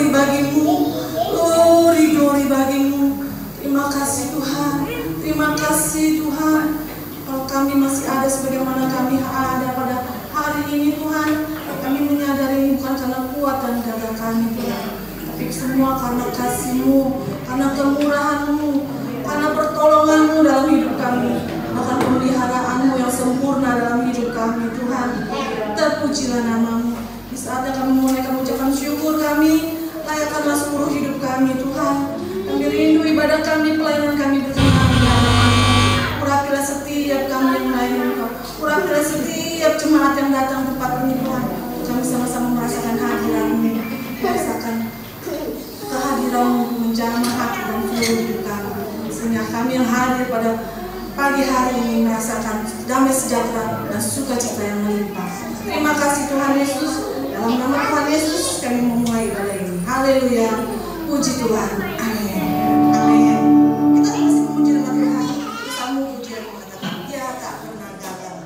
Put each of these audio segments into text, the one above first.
glory bagimu, glory bagimu. Terima kasih Tuhan, terima kasih Tuhan. Kalau kami masih ada sebagaimana kami ada pada hari ini Tuhan, kami menyadari bukan karena kuat dan gagah kami Tuhan, tapi semua karena kasih-Mu, karena kemurahan-Mu, karena pertolongan-Mu dalam hidup kami, bahkan pemeliharaan-Mu yang sempurna dalam hidup kami Tuhan. Terpujilah nama-Mu. Di saatnya kami menunaikan ucapan syukur kami, layakkanlah seluruh hidup kami Tuhan. Kami rindu ibadah kami, pelayanan kami berkenan di hadapan-Mu. Urapilah setiap kami yang melayani Engkau, urapilah setiap jemaat yang datang tempat ini Tuhan. Kami sama-sama merasakan hadirat-Mu, merasakan kehadiran-Mu menjamah hati dan seluruh hidup kami, sehingga kami yang hadir pada pagi hari ini merasakan damai sejahtera dan sukacita yang melimpah. Terima kasih Tuhan Yesus. Dalam nama Tuhan Yesus kami memulai ibadah ini. Haleluya. Puji Tuhan. Amin. Amin. Kita masih memuji nama Tuhan. Bersama puji dan mengatakan Dia tak pernah gagal.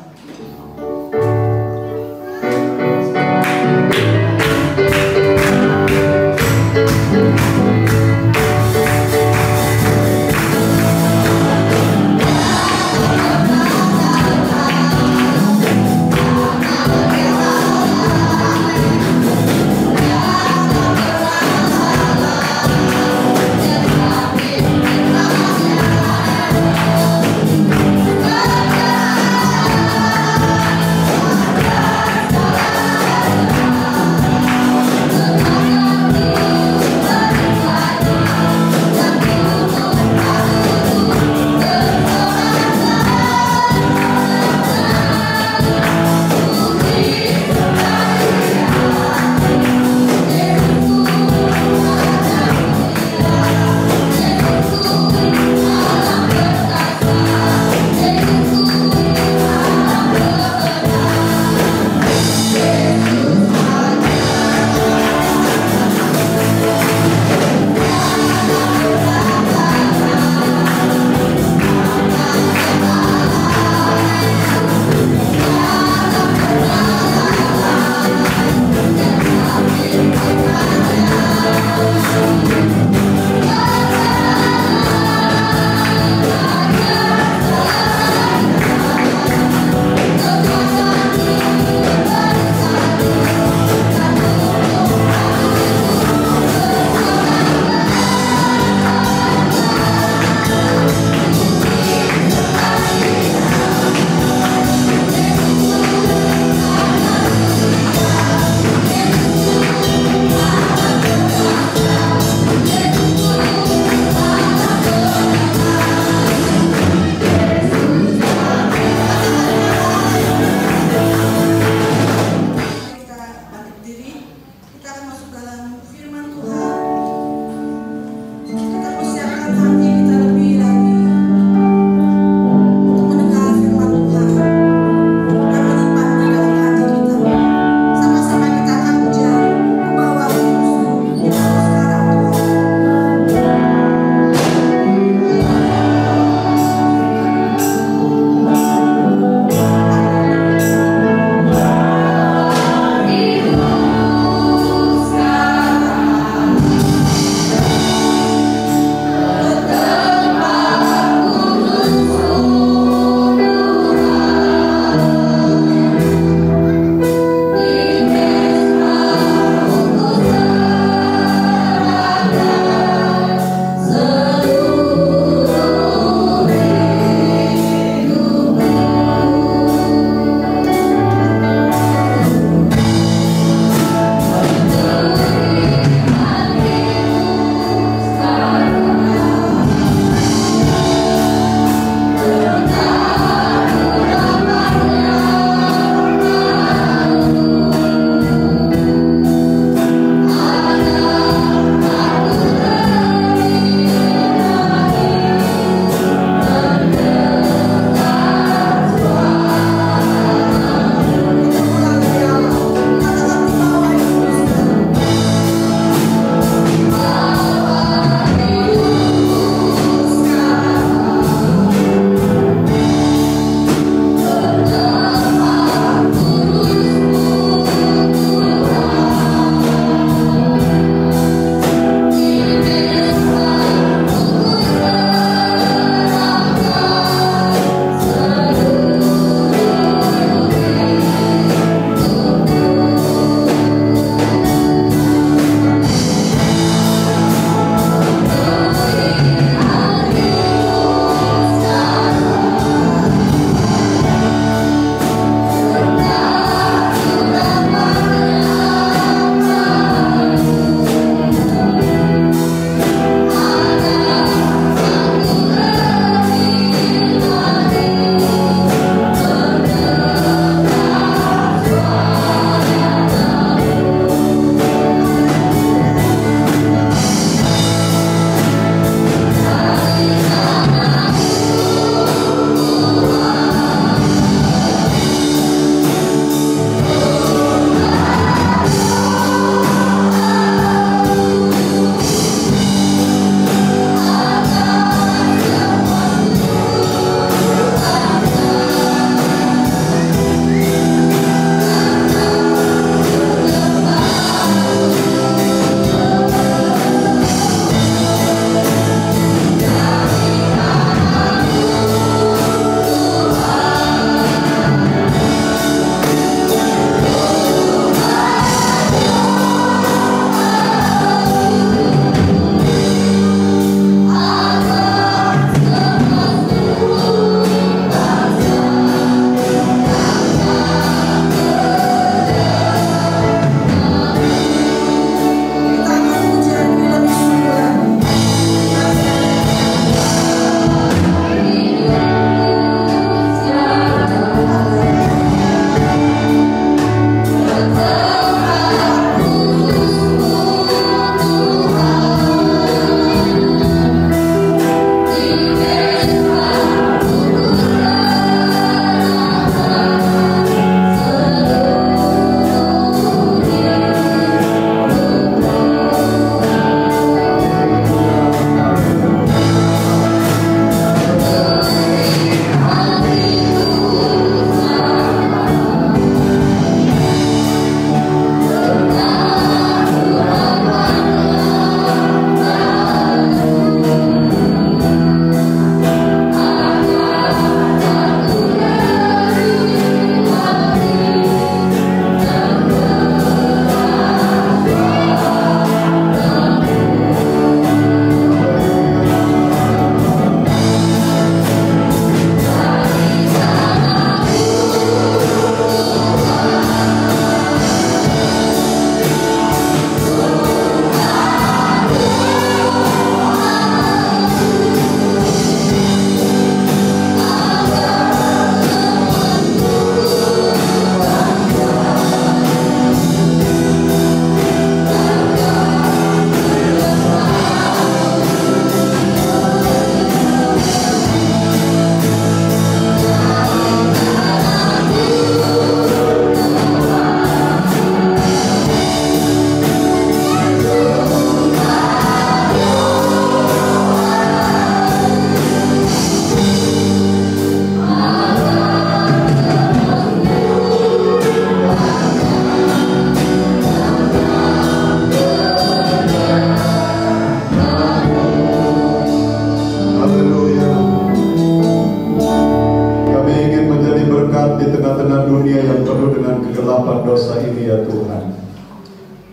penuh dengan kegelapan dosa ini ya Tuhan.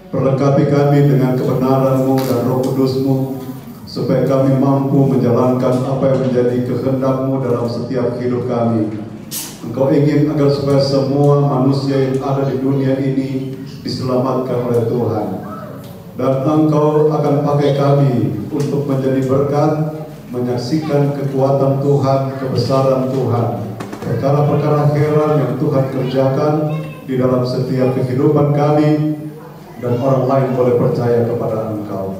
Perlengkapi kami dengan kebenaran-Mu dan Roh Kudus-Mu, supaya kami mampu menjalankan apa yang menjadi kehendak-Mu dalam setiap hidup kami. Engkau ingin agar supaya semua manusia yang ada di dunia ini diselamatkan oleh Tuhan. Dan Engkau akan pakai kami untuk menjadi berkat, menyaksikan kekuatan Tuhan, kebesaran Tuhan, perkara-perkara heran yang Tuhan kerjakan di dalam setiap kehidupan kami, dan orang lain boleh percaya kepada Engkau.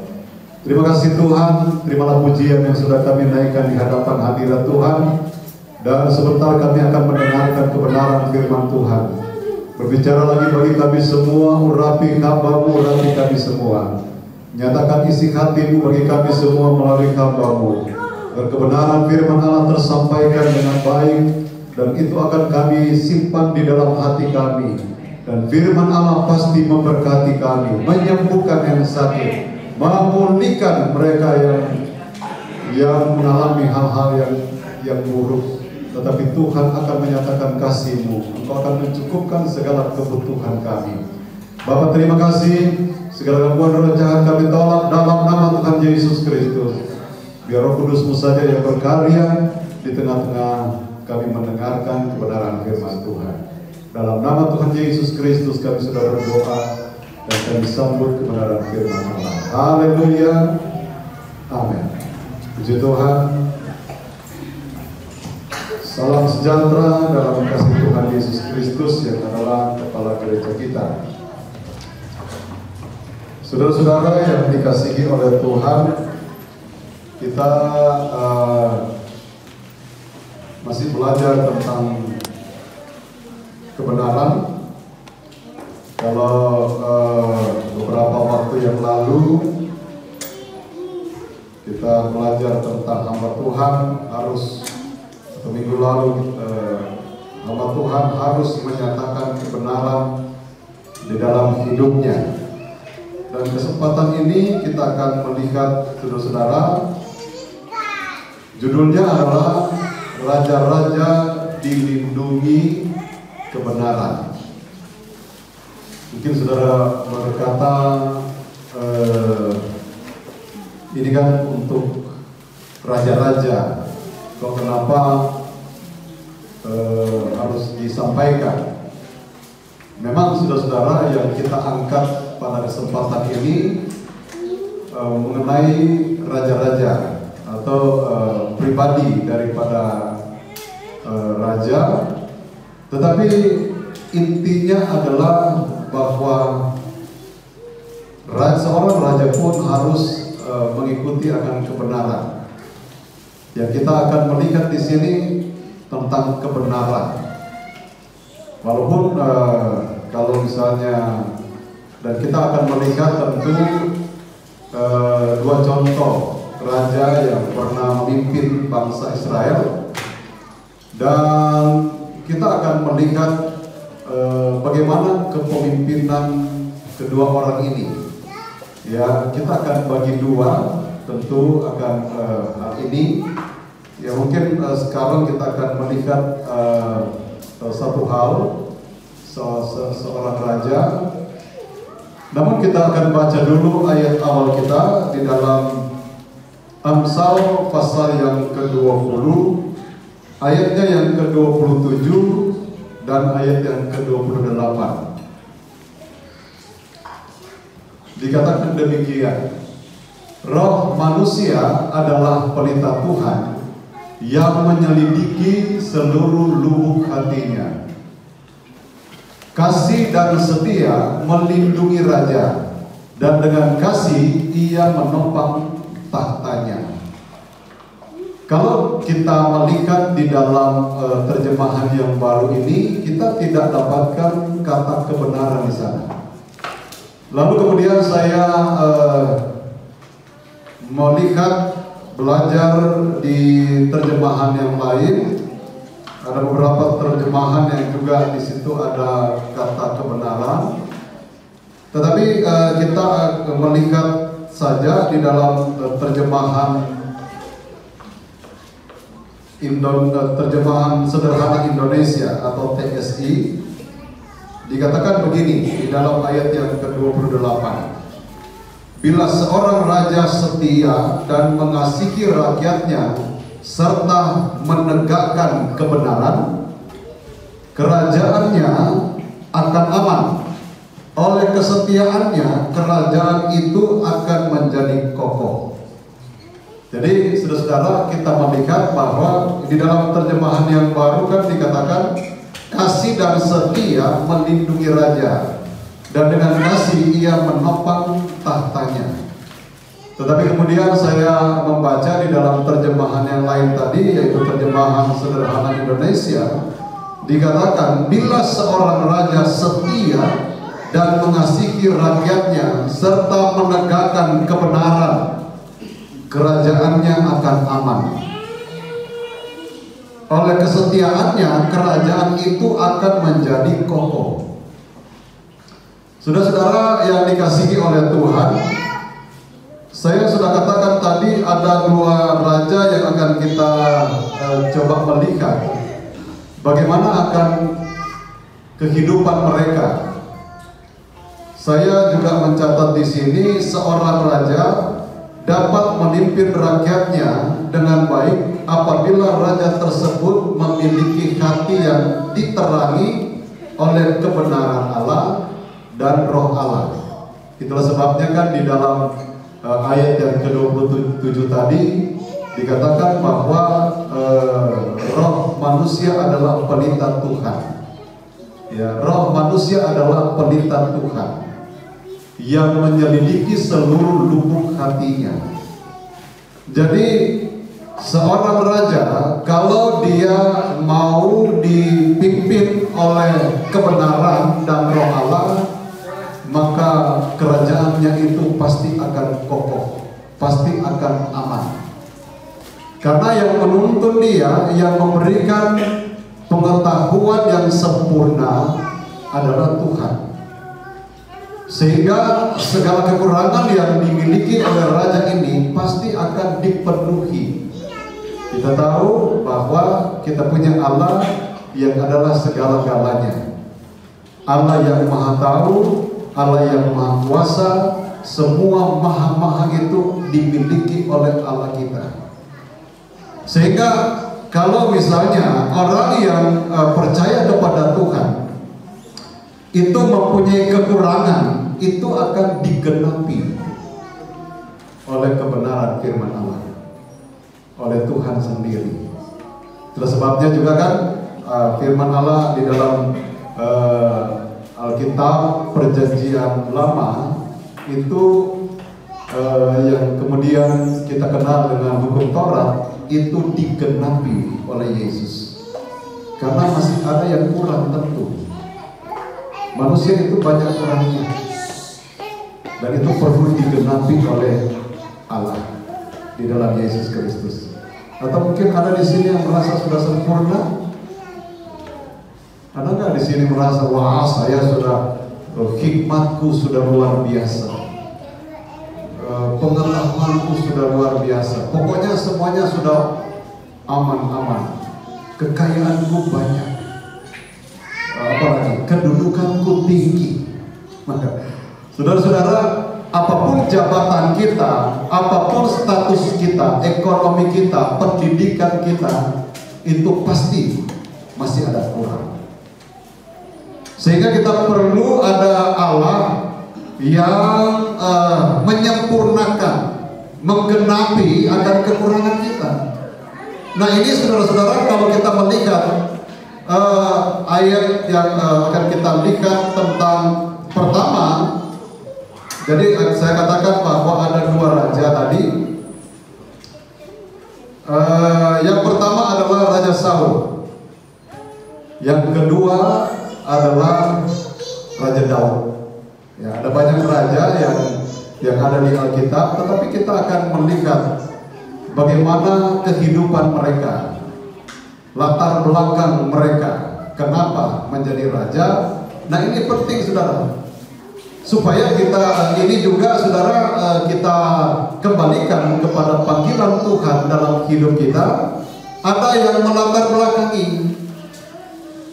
Terima kasih Tuhan, terimalah pujian yang sudah kami naikkan di hadapan hadirat Tuhan. Dan sebentar kami akan mendengarkan kebenaran firman Tuhan. Berbicara lagi bagi kami semua, urapi hamba-Mu, urapi kami semua. Nyatakan isi hati-Mu bagi kami semua melalui hamba-Mu. Dan kebenaran firman Allah tersampaikan dengan baik, dan itu akan kami simpan di dalam hati kami. Dan firman Allah pasti memberkati kami, menyembuhkan yang sakit, memulihkan mereka yang mengalami hal-hal yang buruk. Tetapi Tuhan akan menyatakan kasih-Mu. Engkau akan mencukupkan segala kebutuhan kami. Bapa, terima kasih. Segala gangguan roh jahat kami tolak dalam nama Tuhan Yesus Kristus. Biar Roh Kudus-Mu saja yang berkarya di tengah-tengah kami mendengarkan kebenaran firman Tuhan. Dalam nama Tuhan Yesus Kristus kami sudah berdoa dan kami sambut kebenaran firman Allah. Haleluya. Amin. Puji Tuhan. Salam sejahtera dalam kasih Tuhan Yesus Kristus yang adalah kepala gereja kita. Saudara-saudara yang dikasihi oleh Tuhan, kita masih belajar tentang kebenaran. Kalau beberapa waktu yang lalu kita belajar tentang hamba Tuhan harus, atau minggu lalu hamba Tuhan harus menyatakan kebenaran di dalam hidupnya. Dan kesempatan ini kita akan melihat, saudara-saudara, judulnya adalah Raja-Raja Dilindungi Kebenaran. Mungkin saudara berkata, ini kan untuk raja-raja, kok kenapa harus disampaikan? Memang saudara-saudara yang kita angkat pada kesempatan ini mengenai raja-raja atau pribadi daripada raja, tetapi intinya adalah bahwa seorang raja pun harus mengikuti akan kebenaran. Yang kita akan melihat di sini tentang kebenaran. Walaupun kalau misalnya, dan kita akan melihat tentu dua contoh raja yang pernah memimpin bangsa Israel, dan kita akan melihat bagaimana kepemimpinan kedua orang ini. Ya, kita akan bagi dua, tentu akan hal ini. Ya, mungkin sekarang kita akan melihat satu hal, seorang raja. Namun kita akan baca dulu ayat awal kita di dalam Amsal pasal yang ke-20, ayatnya yang ke-27 dan ayat yang ke-28. Dikatakan demikian, roh manusia adalah pelita Tuhan yang menyelidiki seluruh lubuk hatinya. Kasih dan setia melindungi raja, dan dengan kasih ia menopang tahtanya. Kalau kita melihat di dalam terjemahan yang baru ini, kita tidak dapatkan kata kebenaran di sana. Lalu kemudian saya melihat, belajar di terjemahan yang lain. Ada beberapa terjemahan yang juga di situ ada kata kebenaran. Tetapi kita melihat saja di dalam terjemahan terjemahan sederhana Indonesia atau TSI. Dikatakan begini di dalam ayat yang ke-28. Bila seorang raja setia dan mengasihi rakyatnya serta menegakkan kebenaran, kerajaannya akan aman. Oleh kesetiaannya, kerajaan itu akan menjadi kokoh. Jadi, saudara-saudara, kita melihat bahwa di dalam terjemahan yang baru kan dikatakan kasih dan setia melindungi raja, dan dengan kasih ia menopang tahtanya. Tetapi kemudian saya membaca di dalam terjemahan yang lain tadi, yaitu terjemahan sederhana Indonesia, dikatakan bila seorang raja setia dan mengasihi rakyatnya serta menegakkan kebenaran, kerajaannya akan aman. Oleh kesetiaannya, kerajaan itu akan menjadi kokoh. Saudara-saudara yang dikasihi oleh Tuhan, saya sudah katakan tadi ada dua raja yang akan kita coba melihat bagaimana akan kehidupan mereka. Saya juga mencatat di sini seorang raja dapat memimpin rakyatnya dengan baik apabila raja tersebut memiliki hati yang diterangi oleh kebenaran Allah dan Roh Allah. Itulah sebabnya kan di dalam ayat yang ke-27 tadi dikatakan bahwa roh manusia adalah pelita Tuhan. Ya, roh manusia adalah pelita Tuhan yang menyelidiki seluruh lubuk hatinya. Jadi seorang raja kalau dia mau dipimpin oleh kebenaran dan Roh Allah, maka kerajaannya itu pasti akan kokoh, pasti akan aman. Karena yang menuntun dia, yang memberikan pengetahuan yang sempurna adalah Tuhan. Sehingga segala kekurangan yang dimiliki oleh raja ini pasti akan dipenuhi. Kita tahu bahwa kita punya Allah yang adalah segala-galanya. Allah yang maha tahu, Allah yang maha kuasa, semua maha-maha itu dimiliki oleh Allah kita. Sehingga kalau misalnya orang yang percaya kepada Tuhan itu mempunyai kekurangan, itu akan digenapi oleh kebenaran firman Allah, oleh Tuhan sendiri. Itulah sebabnya juga kan firman Allah di dalam Alkitab Perjanjian Lama itu yang kemudian kita kenal dengan hukum Taurat itu digenapi oleh Yesus. Karena masih ada yang kurang tentu. Manusia itu banyak kurangnya, dan itu perlu digenapi oleh Allah di dalam Yesus Kristus. Atau mungkin ada di sini yang merasa sudah sempurna? Ada nggak di sini merasa wah saya sudah hikmatku sudah luar biasa, pengetahuanku sudah luar biasa, pokoknya semuanya sudah aman-aman, kekayaanku banyak, apalagi kedudukanku tinggi. Maka saudara-saudara, apapun jabatan kita, apapun status kita, ekonomi kita, pendidikan kita, itu pasti masih ada kurang. Sehingga kita perlu ada Allah yang menyempurnakan, menggenapi akan kekurangan kita. Nah ini saudara-saudara, kalau kita melihat ayat yang akan kita lihat tentang pertama, jadi saya katakan bahwa ada dua raja tadi. Yang pertama adalah Raja Saul, yang kedua adalah Raja Daud. Ya, ada banyak raja yang ada di Alkitab, tetapi kita akan melihat bagaimana kehidupan mereka, latar belakang mereka, kenapa menjadi raja. Nah ini penting saudara, supaya kita ini juga saudara kita kembalikan kepada panggilan Tuhan dalam hidup kita. Ada yang melatar belakangi.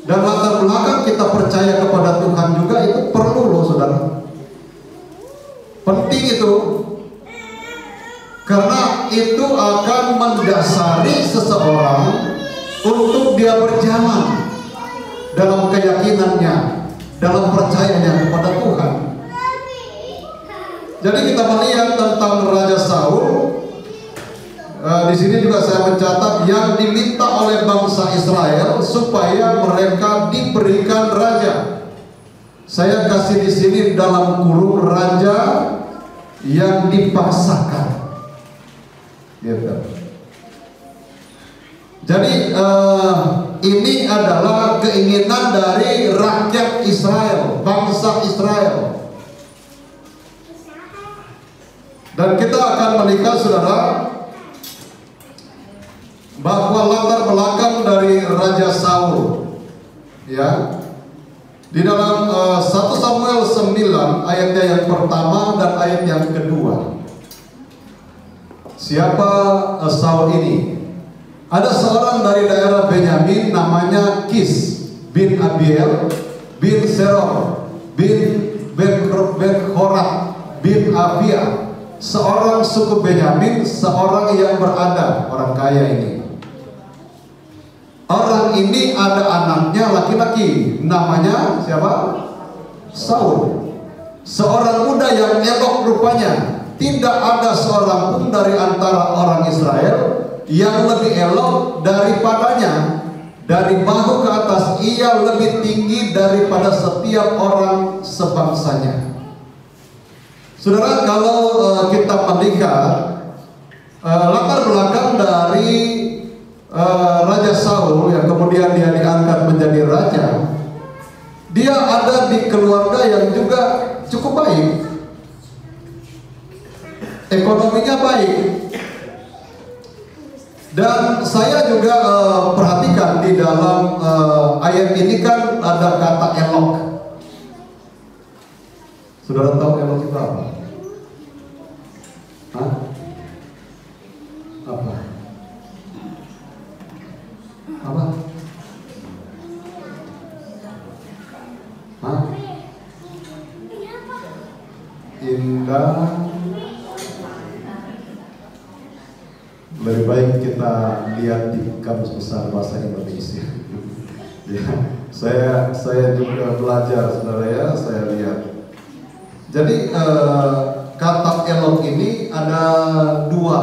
Dan latar belakang kita percaya kepada Tuhan juga itu perlu loh saudara. Penting itu. Karena itu akan mendasari seseorang untuk dia berjalan dalam keyakinannya, dalam percayanya kepada Tuhan. Jadi kita melihat tentang Raja Saul. Di sini juga saya mencatat yang diminta oleh bangsa Israel supaya mereka diberikan raja. Saya kasih di sini dalam kurung raja yang dipaksakan. Gitu. Jadi ini adalah keinginan dari rakyat Israel, bangsa Israel. Dan kita akan melihat saudara bahwa latar belakang dari Raja Saul, ya, di dalam 1 Samuel 9 ayatnya yang pertama dan ayat yang kedua. Siapa Saul ini? Ada seorang dari daerah Benyamin namanya Kis bin Abiel bin Seror bin Ben-Horat bin Abia, seorang suku Benyamin, seorang yang berada, orang kaya ini. Orang ini ada anaknya laki-laki, namanya siapa? Saul. Seorang muda yang elok rupanya. Tidak ada seorang pun dari antara orang Israel yang lebih elok daripadanya. Dari bahu ke atas ia lebih tinggi daripada setiap orang sebangsanya. Saudara, kalau kita melihat latar belakang dari Raja Saul yang kemudian dia diangkat menjadi raja, dia ada di keluarga yang juga cukup baik, ekonominya baik. Dan saya juga perhatikan di dalam ayat ini kan ada kata elok. Saudara tahu elok itu apa? Hah? Apa? Apa? Hah? Indah. Lebih baik kita lihat di Kamus Besar Bahasa Indonesia. Ya, saya juga belajar saudara ya, saya lihat. Jadi kata elok ini ada dua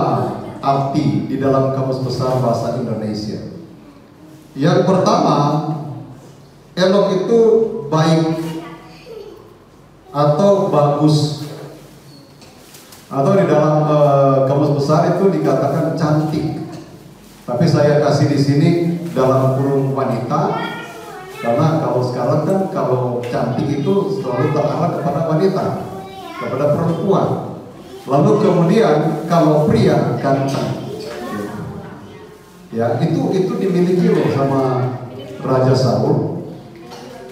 arti di dalam Kamus Besar Bahasa Indonesia. Yang pertama, elok itu baik atau bagus, atau di dalam Kamus Besar itu dikatakan cantik. Tapi saya kasih di sini dalam kurung wanita, karena kalau sekarang kan kalau cantik itu selalu terarah kepada wanita, kepada perempuan. Lalu kemudian kalau pria ganteng. Ya, itu dimiliki loh sama Raja Saul.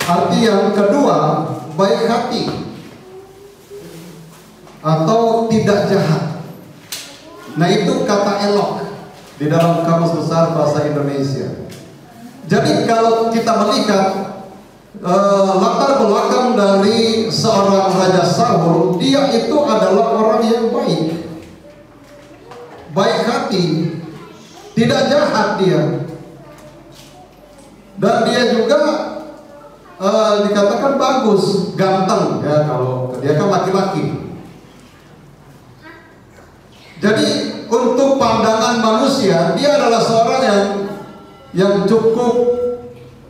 Arti yang kedua, baik hati atau tidak jahat. Nah, itu kata elok di dalam Kamus Besar Bahasa Indonesia. Jadi kalau kita melihat latar belakang dari seorang Raja Saul, dia itu adalah orang yang baik, baik hati, tidak jahat dia. Dan dia juga dikatakan bagus, ganteng ya, kalau dia kan laki-laki. Jadi untuk pandangan manusia dia adalah seorang yang cukup,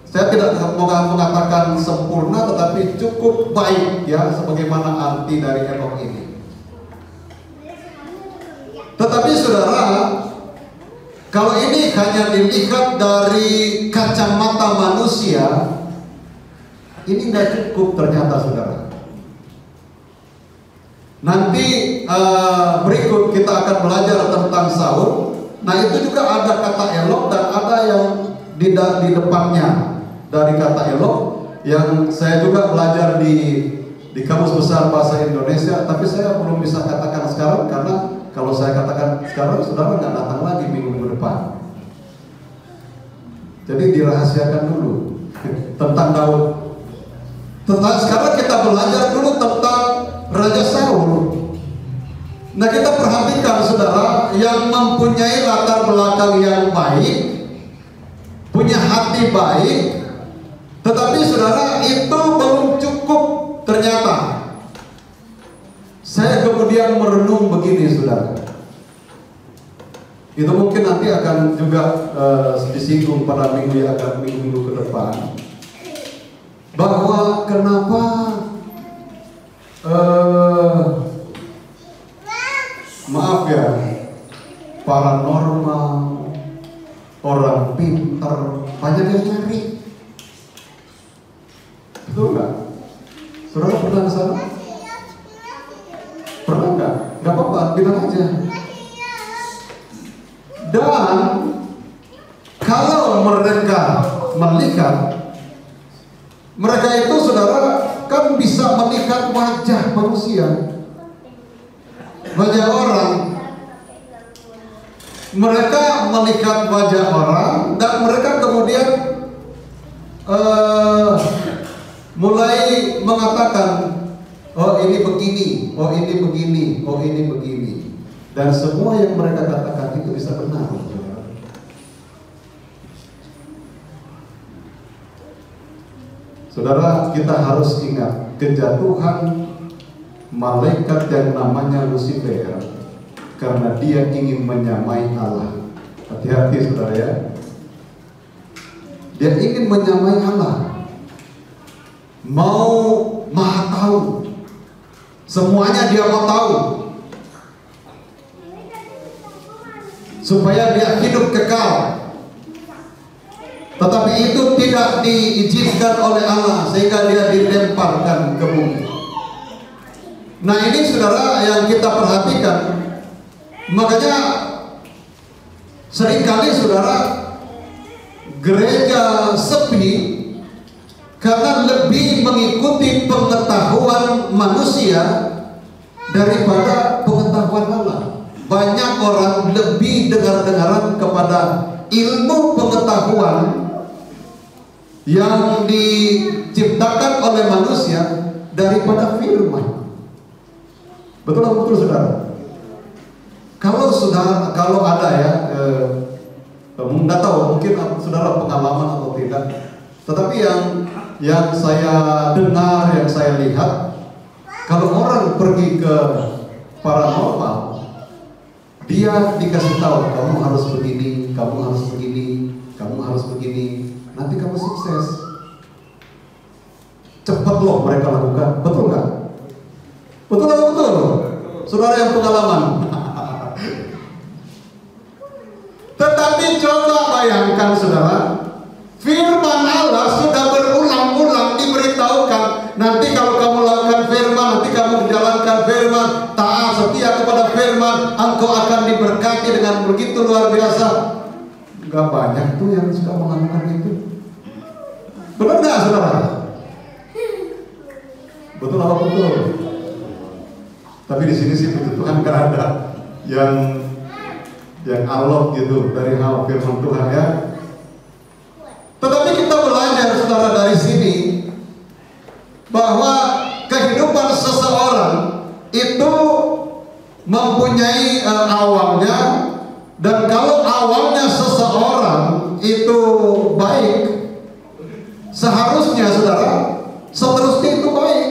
saya tidak mau mengatakan sempurna, tetapi cukup baik ya, sebagaimana arti dari elok ini. Tetapi saudara, kalau ini hanya dilihat dari kacamata manusia, ini nggak cukup ternyata saudara. Nanti berikut kita akan belajar tentang Saul. Nah, itu juga ada kata elok dan ada yang di depannya dari kata elok, yang saya juga belajar di Kamus Besar Bahasa Indonesia. Tapi saya belum bisa katakan sekarang, karena kalau saya katakan sekarang saudara nggak datang lagi minggu depan. Jadi dirahasiakan dulu. tentang Daud. Sekarang kita belajar dulu tentang Raja Saul. Nah, kita perhatikan saudara, yang mempunyai latar belakang yang baik, punya hati baik, tetapi saudara itu belum cukup ternyata. Saya kemudian merenung begini saudara, itu mungkin nanti akan juga disinggung pada minggu-minggu ke depan, bahwa kenapa maaf ya, paranormal, orang pintar banyak yang nyari. Betul nggak? Saudara pernah ke sana? Pernah nggak? Nggak apa-apa, bilang aja. Dan kalau mereka melihat, mereka itu saudara kan bisa melihat wajah manusia, wajah orang. Mereka melihat wajah orang dan mereka kemudian mulai mengatakan, oh ini begini, oh ini begini, oh ini begini. Dan semua yang mereka katakan itu bisa benar. Saudara, kita harus ingat kejatuhan malaikat yang namanya Lucifer karena dia ingin menyamai Allah. Hati-hati saudara ya. Dia ingin menyamai Allah, mau maha tahu, semuanya dia mau tahu, supaya dia hidup kekal. Tetapi itu tidak diizinkan oleh Allah, sehingga dia dilemparkan ke bumi. Nah ini saudara yang kita perhatikan. Makanya seringkali saudara gereja sepi karena lebih mengikuti pengetahuan manusia daripada pengetahuan Allah. Banyak orang lebih dengar-dengaran kepada ilmu pengetahuan yang diciptakan oleh manusia daripada firman. Betul atau betul saudara? Kalau ada ya, nggak tahu mungkin saudara pengalaman atau tidak. Tetapi yang saya dengar, yang saya lihat, kalau orang pergi ke paranormal, dia dikasih tahu, kamu harus begini, kamu harus begini, kamu harus begini, nanti kamu sukses. Cepat loh mereka lakukan, betul nggak? Betul atau betul? Saudara yang pengalaman. Tetapi coba bayangkan saudara, firman Allah sudah berulang-ulang diberitahukan. Nanti kalau kamu lakukan firman, nanti kamu menjalankan firman, taat setia kepada firman, engkau akan diberkati dengan begitu luar biasa. Gak banyak tuh yang suka melakukan itu. Benar gak saudara? Betul apa betul? Tapi di sini sih puji Tuhan gak ada yang alot gitu dari hal firman Tuhan ya. Tetapi kita belajar saudara dari sini bahwa kehidupan seseorang itu mempunyai awalnya, dan kalau awalnya seseorang itu baik, seharusnya saudara seterusnya itu baik.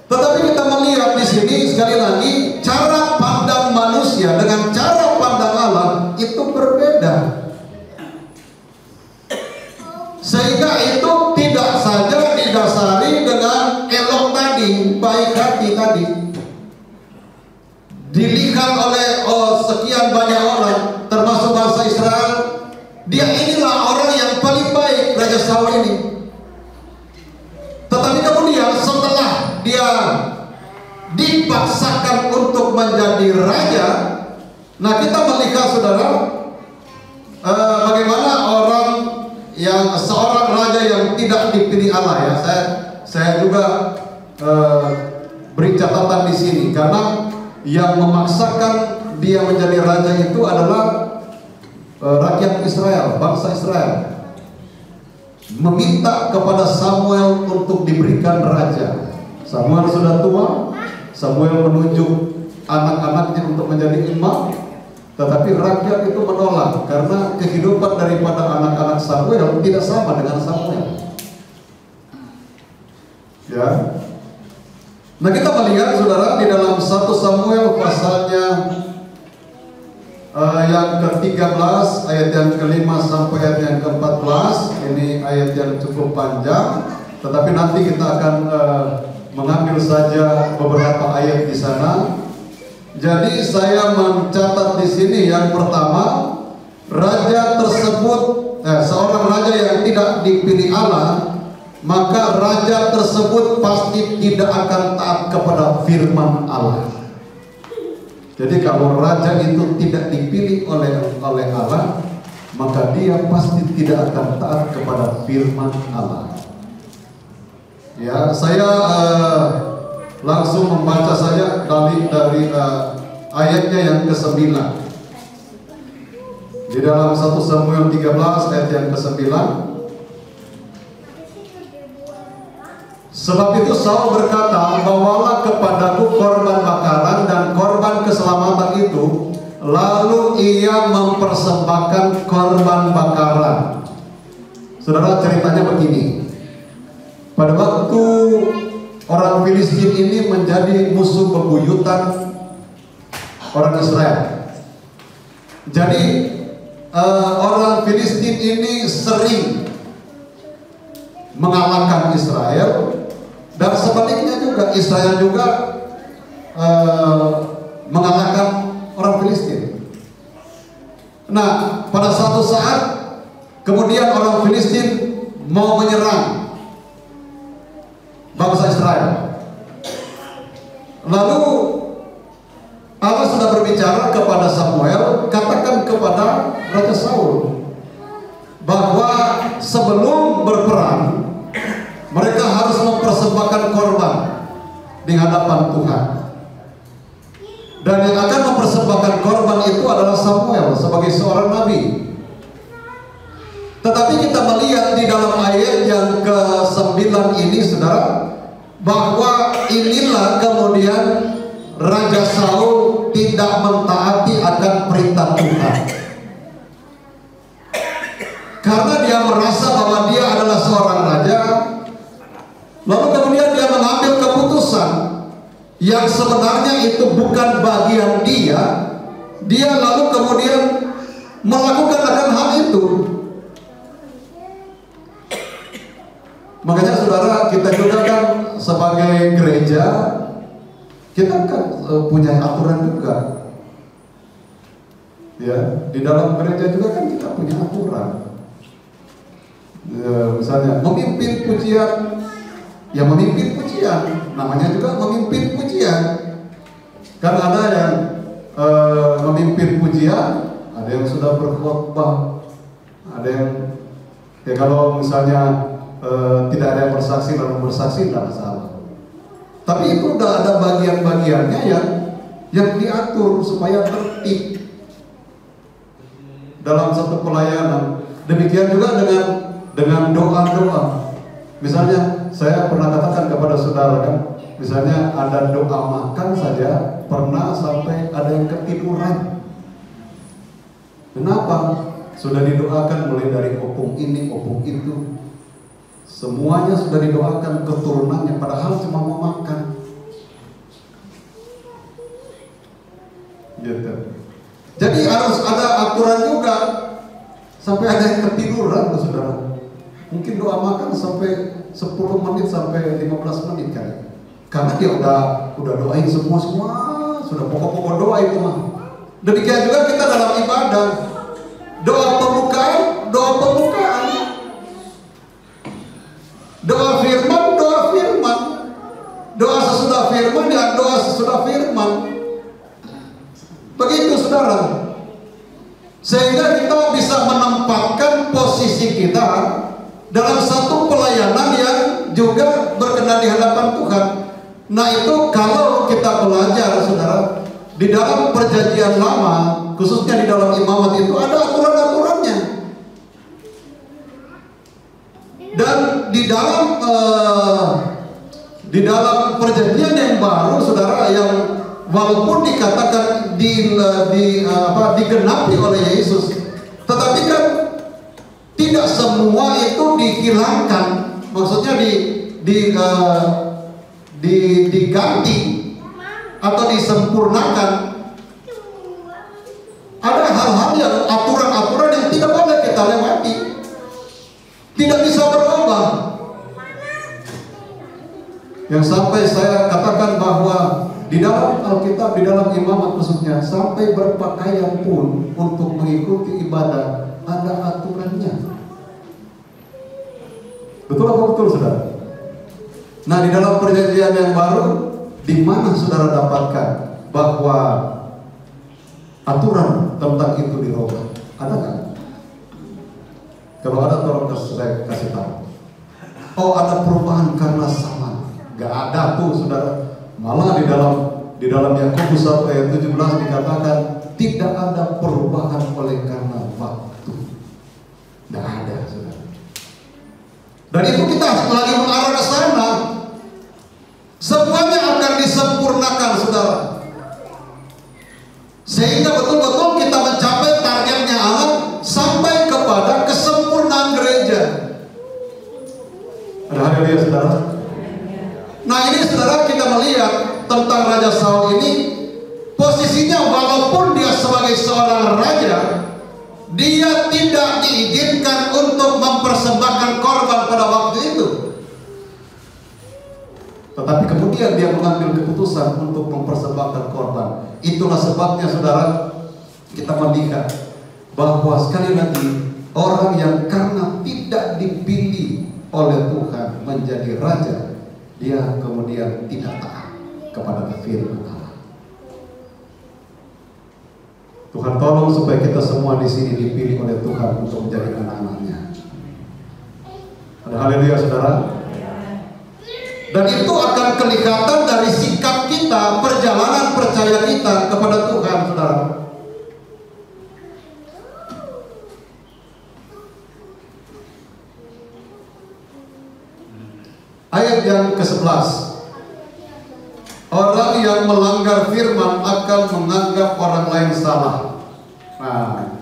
Tetapi kita melihat di sini sekali lagi cara pandang manusia dengan cara pandang Allah itu berbeda. Sehingga itu tidak saja didasari dengan elok tadi, baik hati tadi. Dilihat oleh sekian banyak orang, termasuk bangsa Israel, dia inilah orang yang paling baik, Raja Saul ini. Tetapi kemudian setelah dia dipaksakan untuk menjadi raja, nah kita melihat saudara bagaimana seorang raja yang tidak dipilih Allah ya. Saya juga beri catatan di sini karena yang memaksakan dia menjadi raja itu adalah rakyat Israel, bangsa Israel. meminta kepada Samuel untuk diberikan raja. Samuel sudah tua, Samuel menunjuk anak-anaknya untuk menjadi imam, tetapi rakyat itu menolak karena kehidupan daripada anak-anak Samuel tidak sama dengan Samuel. Ya. Nah, kita melihat saudara di dalam 1 Samuel pasalnya yang ke-13 ayat yang ke-5 sampai ayat yang ke-14. Ini ayat yang cukup panjang, tetapi nanti kita akan mengambil saja beberapa ayat di sana. Jadi saya mencatat di sini yang pertama, raja tersebut seorang raja yang tidak dipilih Allah, maka raja tersebut pasti tidak akan taat kepada firman Allah. Jadi kalau raja itu tidak dipilih oleh Allah, maka dia pasti tidak akan taat kepada firman Allah. Ya, saya langsung membaca saja dari ayatnya yang ke-9. Di dalam 1 Samuel 13 ayat yang ke-9. Sebab itu Saul berkata, bawalah kepadaku korban bakaran dan korban keselamatan itu. Lalu ia mempersembahkan korban bakaran. Saudara, ceritanya begini. Pada waktu orang Filistin ini menjadi musuh bebuyutan orang Israel. Jadi orang Filistin ini sering mengalahkan Israel, dan sebaliknya juga Israel juga mengalahkan orang Filistin. Nah, pada suatu saat kemudian orang Filistin mau menyerang bangsa Israel. Lalu Allah sudah berbicara kepada Samuel, katakan kepada Raja Saul bahwa sebelum berperang mereka harus mempersembahkan korban di hadapan Tuhan. Dan yang akan mempersembahkan korban itu adalah Samuel sebagai seorang nabi. Tetapi kita melihat di dalam ayat yang ke-9 ini, saudara, bahwa inilah kemudian Raja Saul tidak mentaati akan perintah Tuhan. Karena dia merasa bahwa dia adalah seorang raja, lalu kemudian dia mengambil keputusan yang sebenarnya itu bukan bagian dia. Dia lalu kemudian melakukan akan hal itu. Makanya saudara, kita juga kan sebagai gereja, kita kan punya aturan juga. Ya, di dalam gereja juga kan kita punya aturan. Ya, misalnya memimpin pujian, ya memimpin pujian, namanya juga memimpin pujian. Kan ada yang memimpin pujian, ada yang sudah berkhotbah, ada yang ya kalau misalnya tidak ada yang bersaksi lalu bersaksi tidak masalah. Tapi itu udah ada bagian-bagiannya yang diatur supaya tertib dalam satu pelayanan. Demikian juga dengan doa-doa. Misalnya saya pernah katakan kepada saudara kan, misalnya ada doa makan saja pernah sampai ada yang ketiduran. Kenapa? Sudah didoakan mulai dari opung ini, opung itu. Semuanya sudah didoakan keturunannya, padahal cuma mau makan. Gitu. Jadi harus ada aturan juga. Sampai ada yang ketiduran, saudara. Mungkin doa makan sampai 10 menit sampai 15 menit kan. Karena dia udah doain semua, sudah pokok-pokok doa itu mah. Demikian juga kita dalam ibadah. Doa pembukaan. Doa firman. Doa sesudah firman, ya doa sesudah firman. Begitu saudara. Sehingga kita bisa menempatkan posisi kita dalam satu pelayanan yang juga berkenan di hadapan Tuhan. Nah itu kalau kita belajar saudara, di dalam perjanjian lama, khususnya di dalam imamat itu ada aturan-aturannya. Dan di dalam perjanjian yang baru, saudara, yang walaupun dikatakan digenapi oleh Yesus, tetapi kan tidak semua itu dihilangkan, maksudnya diganti atau disempurnakan. Ada hal-hal yang aturan-aturan yang tidak boleh kita lewati, tidak bisa berubah. Yang sampai saya katakan bahwa di dalam Alkitab, di dalam imamat khususnya, sampai berpakaian pun untuk mengikuti ibadah ada aturannya. Betul apa betul, saudara? Nah, di dalam perjanjian yang baru, di mana saudara dapatkan bahwa aturan tentang itu dirubah? Ada kan? Kalau ada, tolong saya kasih tahu. Oh, ada perubahan karena zaman? Gak ada tuh, saudara. Malah di dalam Yakobus 1 ayat 17 dikatakan tidak ada perubahan oleh karena waktu. Gak ada, saudara. Dan itu kita lagi mengarah ke sana. Semuanya akan disempurnakan, saudara, sehingga betul-betul kita mencapai targetnya Allah sampai kepada kesempurnaan gereja. Ada haleluya, saudara. Nah, ini saudara, kita melihat tentang Raja Saul ini, posisinya walaupun dia sebagai seorang raja, dia tidak diizinkan untuk mempersembahkan korban pada waktu itu. Tetapi kemudian dia mengambil keputusan untuk mempersembahkan korban. Itulah sebabnya, saudara, kita melihat bahwa sekali lagi orang yang karena tidak dipilih oleh Tuhan menjadi raja, dia kemudian tidak taat kepada firman Allah. Tuhan tolong supaya kita semua di sini dipilih oleh Tuhan untuk menjadi anak-anaknya. Ada haleluya, saudara. Dan itu akan kelihatan dari sikap kita, perjalanan percaya kita kepada Tuhan, saudara. Ayat yang ke-11, orang yang melanggar firman akan menganggap orang lain salah. Nah,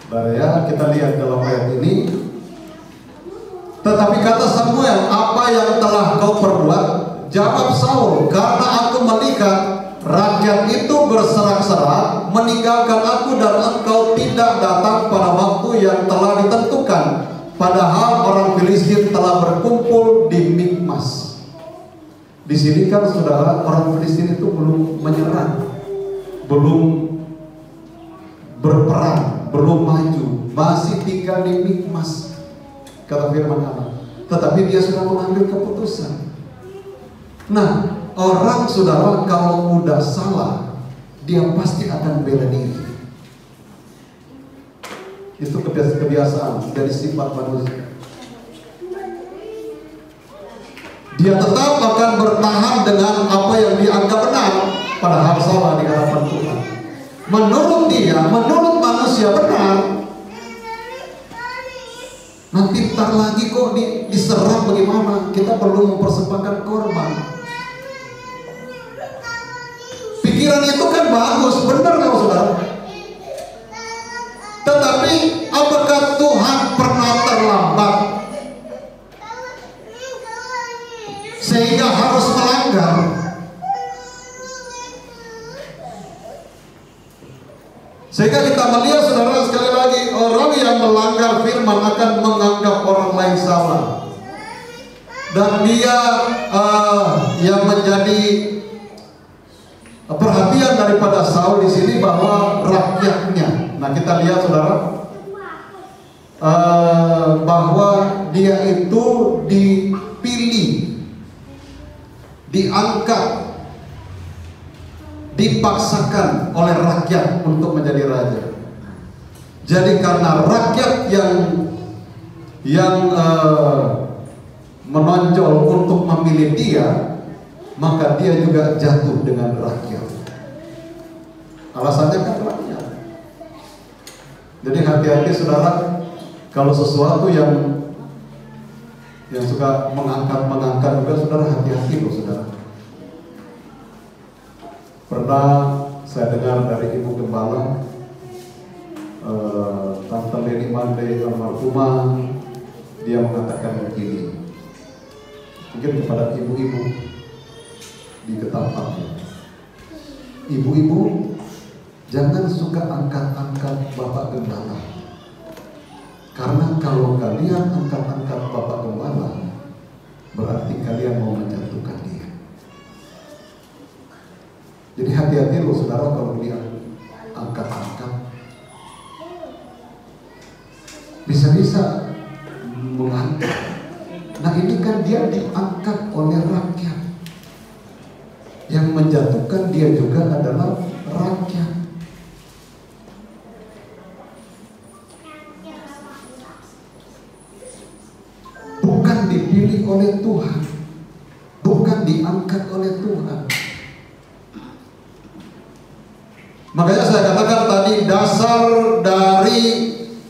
saudara ya, kita lihat dalam ayat ini. Tetapi kata Samuel, apa yang telah kau perbuat? Jawab Saul, karena aku melihat rakyat itu berserak-serak meninggalkan aku dan engkau tidak datang pada waktu yang telah ditentukan. Padahal orang Filistin telah berkumpul di Mikmas. Di sini kan, saudara, orang Filistin itu belum menyerang, belum berperang, belum maju, masih tinggal di Mikmas, kata firman Allah. Tetapi dia sudah mengambil keputusan. Nah, orang, saudara, kalau udah salah, dia pasti akan bela diri. Itu kebiasaan dari sifat manusia. Dia tetap akan bertahan dengan apa yang dianggap benar, padahal salah di hadapan Tuhan. Menurut dia, menurut manusia benar. Nanti ntar lagi kok diserang bagaimana? Kita perlu mempersembahkan korban. Pikiran itu kan bagus, benar nggak, saudara? Tetapi apakah Tuhan pernah terlambat sehingga harus melanggar? Sehingga kita melihat, saudara, sekali lagi, orang yang melanggar firman akan menganggap orang lain salah. Dan dia yang menjadi perhatian daripada Saul di sini bahwa rakyatnya. Nah, kita lihat, saudara, bahwa dia itu dipilih, diangkat, dipaksakan oleh rakyat untuk menjadi raja. Jadi karena rakyat yang menonjol untuk memilih dia, maka dia juga jatuh dengan rakyat. Alasannya kan rakyat. Jadi hati-hati, saudara, kalau sesuatu yang yang suka mengangkat juga, saudara, hati-hati loh, saudara. Pernah saya dengar dari Ibu Gembala, Tante Leni Mande almarhumah, dia mengatakan begini, mungkin kepada ibu-ibu di Ketapang, ibu-ibu jangan suka angkat-angkat Bapak Gembala, karena kalau kalian angkat-angkat Bapak Gembala, berarti kalian mau menjatuhkan dia. Jadi hati-hati loh, saudara, kalau dia angkat-angkat, bisa-bisa mengangkat. Nah, ini kan dia diangkat oleh rakyat. Yang menjatuhkan dia juga adalah rakyat. Bukan dipilih oleh Tuhan, bukan diangkat oleh Tuhan. Makanya saya katakan tadi, dasar dari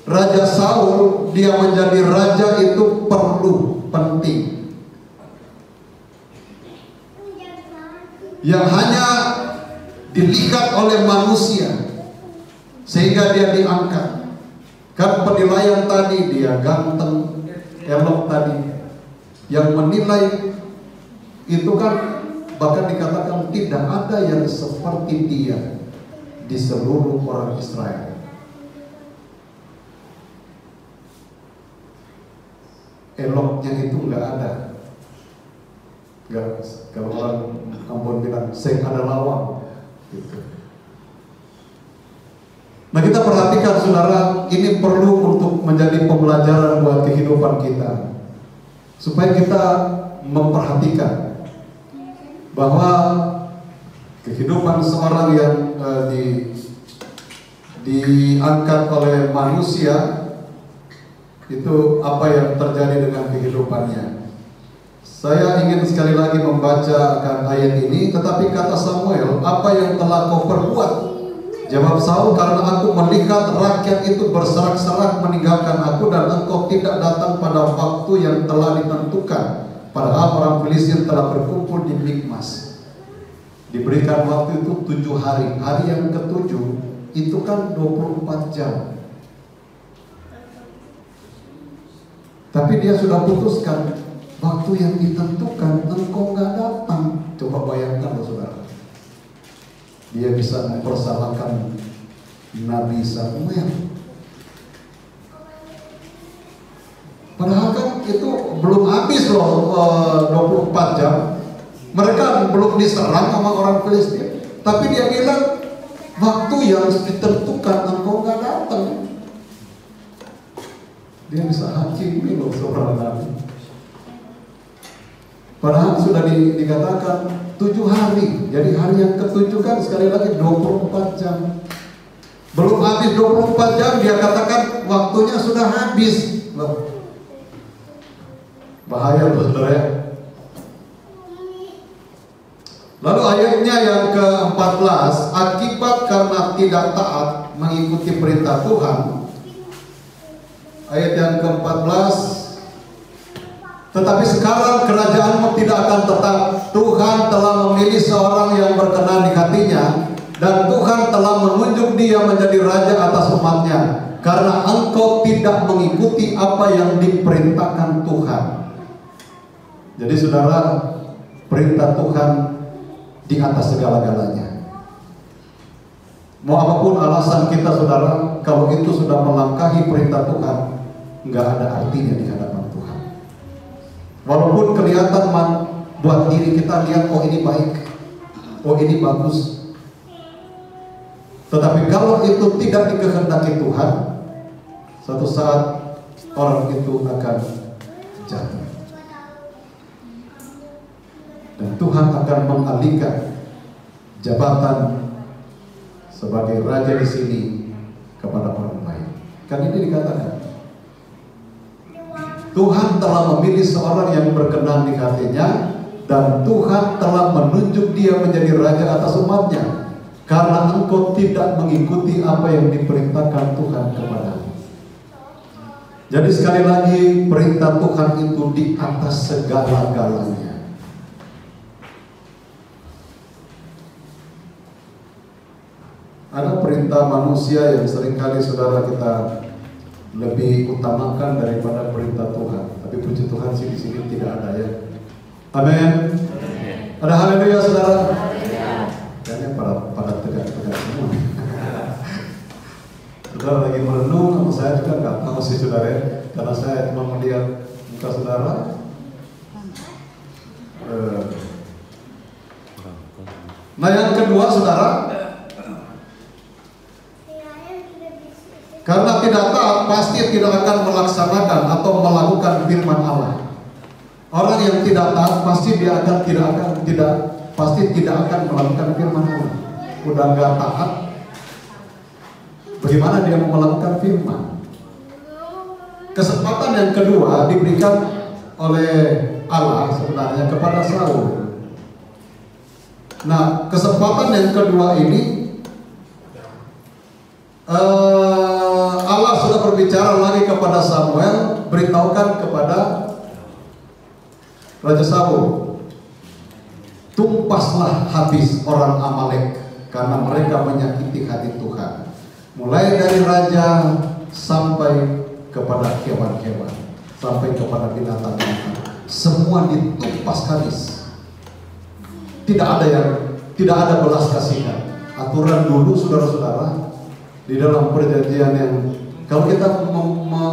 Raja Saul dia menjadi raja itu perlu, penting. Yang hanya dilihat oleh manusia sehingga dia diangkat. Kan penilaian tadi, dia ganteng, elok tadi. Yang menilai itu kan bahkan dikatakan tidak ada yang seperti dia di seluruh orang Israel. Eloknya itu nggak ada. Nggak, kalau orang Ambon bilang seng ada lawang gitu. Nah, kita perhatikan, saudara, ini perlu untuk menjadi pembelajaran buat kehidupan kita, supaya kita memperhatikan bahwa kehidupan seorang yang diangkat oleh manusia itu apa yang terjadi dengan kehidupannya. Saya ingin sekali lagi membacakan ayat ini. Tetapi kata Samuel, apa yang telah kau perbuat? Jawab Saul, karena aku melihat rakyat itu berserak-serak meninggalkan aku, dan engkau tidak datang pada waktu yang telah ditentukan. Padahal orang Filistin telah berkumpul di Mikmas. Diberikan waktu itu 7 hari. Hari yang ke-7 itu kan 24 jam. Tapi dia sudah putuskan, waktu yang ditentukan engkau nggak datang. Coba bayangkan loh, saudara. Dia bisa mempersalahkan Nabi Samuel. Padahal kan itu belum habis loh 24 jam. Mereka belum diserang sama orang Filistin. Tapi dia bilang, waktu yang ditentukan engkau nggak datang. Dia bisa hakimi loh seorang Nabi. Padahal sudah dikatakan 7 hari. Jadi hari yang ke-7 kan sekali lagi 24 jam. Belum habis 24 jam dia katakan waktunya sudah habis. Loh. Bahaya loh, saudara ya. Lalu ayatnya yang ke-14, akibat karena tidak taat mengikuti perintah Tuhan. Ayat yang ke-14, tetapi sekarang kerajaanmu tidak akan tetap. Tuhan telah memilih seorang yang berkenan di hatinya, dan Tuhan telah menunjuk dia menjadi raja atas umatnya, karena engkau tidak mengikuti apa yang diperintahkan Tuhan. Jadi saudara, perintah Tuhan di atas segala-galanya. Mau apapun alasan kita, saudara, kalau itu sudah melangkahi perintah Tuhan, nggak ada artinya di hadapan Tuhan. Walaupun kelihatan buat diri kita lihat, oh ini baik, oh ini bagus. Tetapi kalau itu tidak dikehendaki Tuhan, suatu saat orang itu akan jatuh. Dan Tuhan akan mengalihkan jabatan sebagai raja di sini kepada orang lain. Kan ini dikatakan, Tuhan telah memilih seorang yang berkenan di hatinya, dan Tuhan telah menunjuk dia menjadi raja atas umatnya, karena engkau tidak mengikuti apa yang diperintahkan Tuhan kepadamu. Jadi sekali lagi perintah Tuhan itu di atas segala-galanya. Ada perintah manusia yang seringkali saudara kita lebih utamakan daripada perintah Tuhan. Tapi puji Tuhan sih di sini tidak ada ya. Amin. Ada haleluya saudara. Kayaknya pada tegak-tegak semua. Saudara lagi merenung, sama saya juga nggak tahu sih saudara, karena saya cuma melihat muka saudara. Nah yang kedua saudara, karena tidak taat pasti tidak akan melaksanakan atau melakukan firman Allah. Orang yang tidak taat pasti tidak akan melakukan firman Allah. Udah nggak taat, bagaimana dia mau melakukan firman? Kesempatan yang kedua diberikan oleh Allah sebenarnya kepada Saul. Nah, kesempatan yang kedua ini Allah sudah berbicara lagi kepada Samuel, beritahukan kepada Raja Saul, tumpaslah habis orang Amalek karena mereka menyakiti hati Tuhan. Mulai dari raja sampai kepada hewan-hewan, sampai kepada binatang-binatang, semua ditumpas habis. Tidak ada belas kasihan. Aturan dulu saudara-saudara di dalam perjanjian yang kalau kita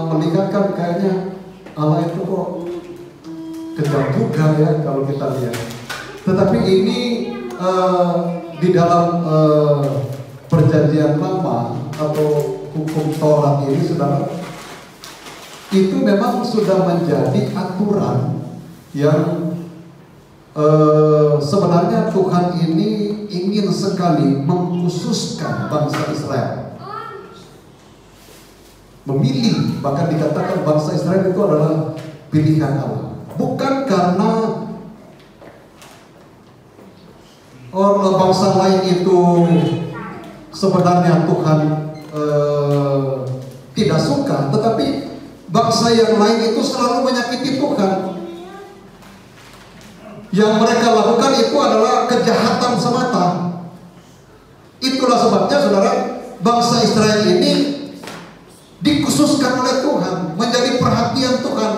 melihatkan kayaknya Allah itu kok kejam juga ya kalau kita lihat. Tetapi ini di dalam perjanjian lama atau hukum Taurat ini saudara, itu memang sudah menjadi aturan yang sebenarnya Tuhan ini ingin sekali mengkhususkan bangsa Israel. Memilih, bahkan dikatakan bangsa Israel itu adalah pilihan Allah. Bukan karena orang bangsa lain itu sebenarnya Tuhan tidak suka, tetapi bangsa yang lain itu selalu menyakiti Tuhan. Yang mereka lakukan itu adalah kejahatan semata. Itulah sebabnya saudara, bangsa Israel ini dikhususkan oleh Tuhan, menjadi perhatian Tuhan.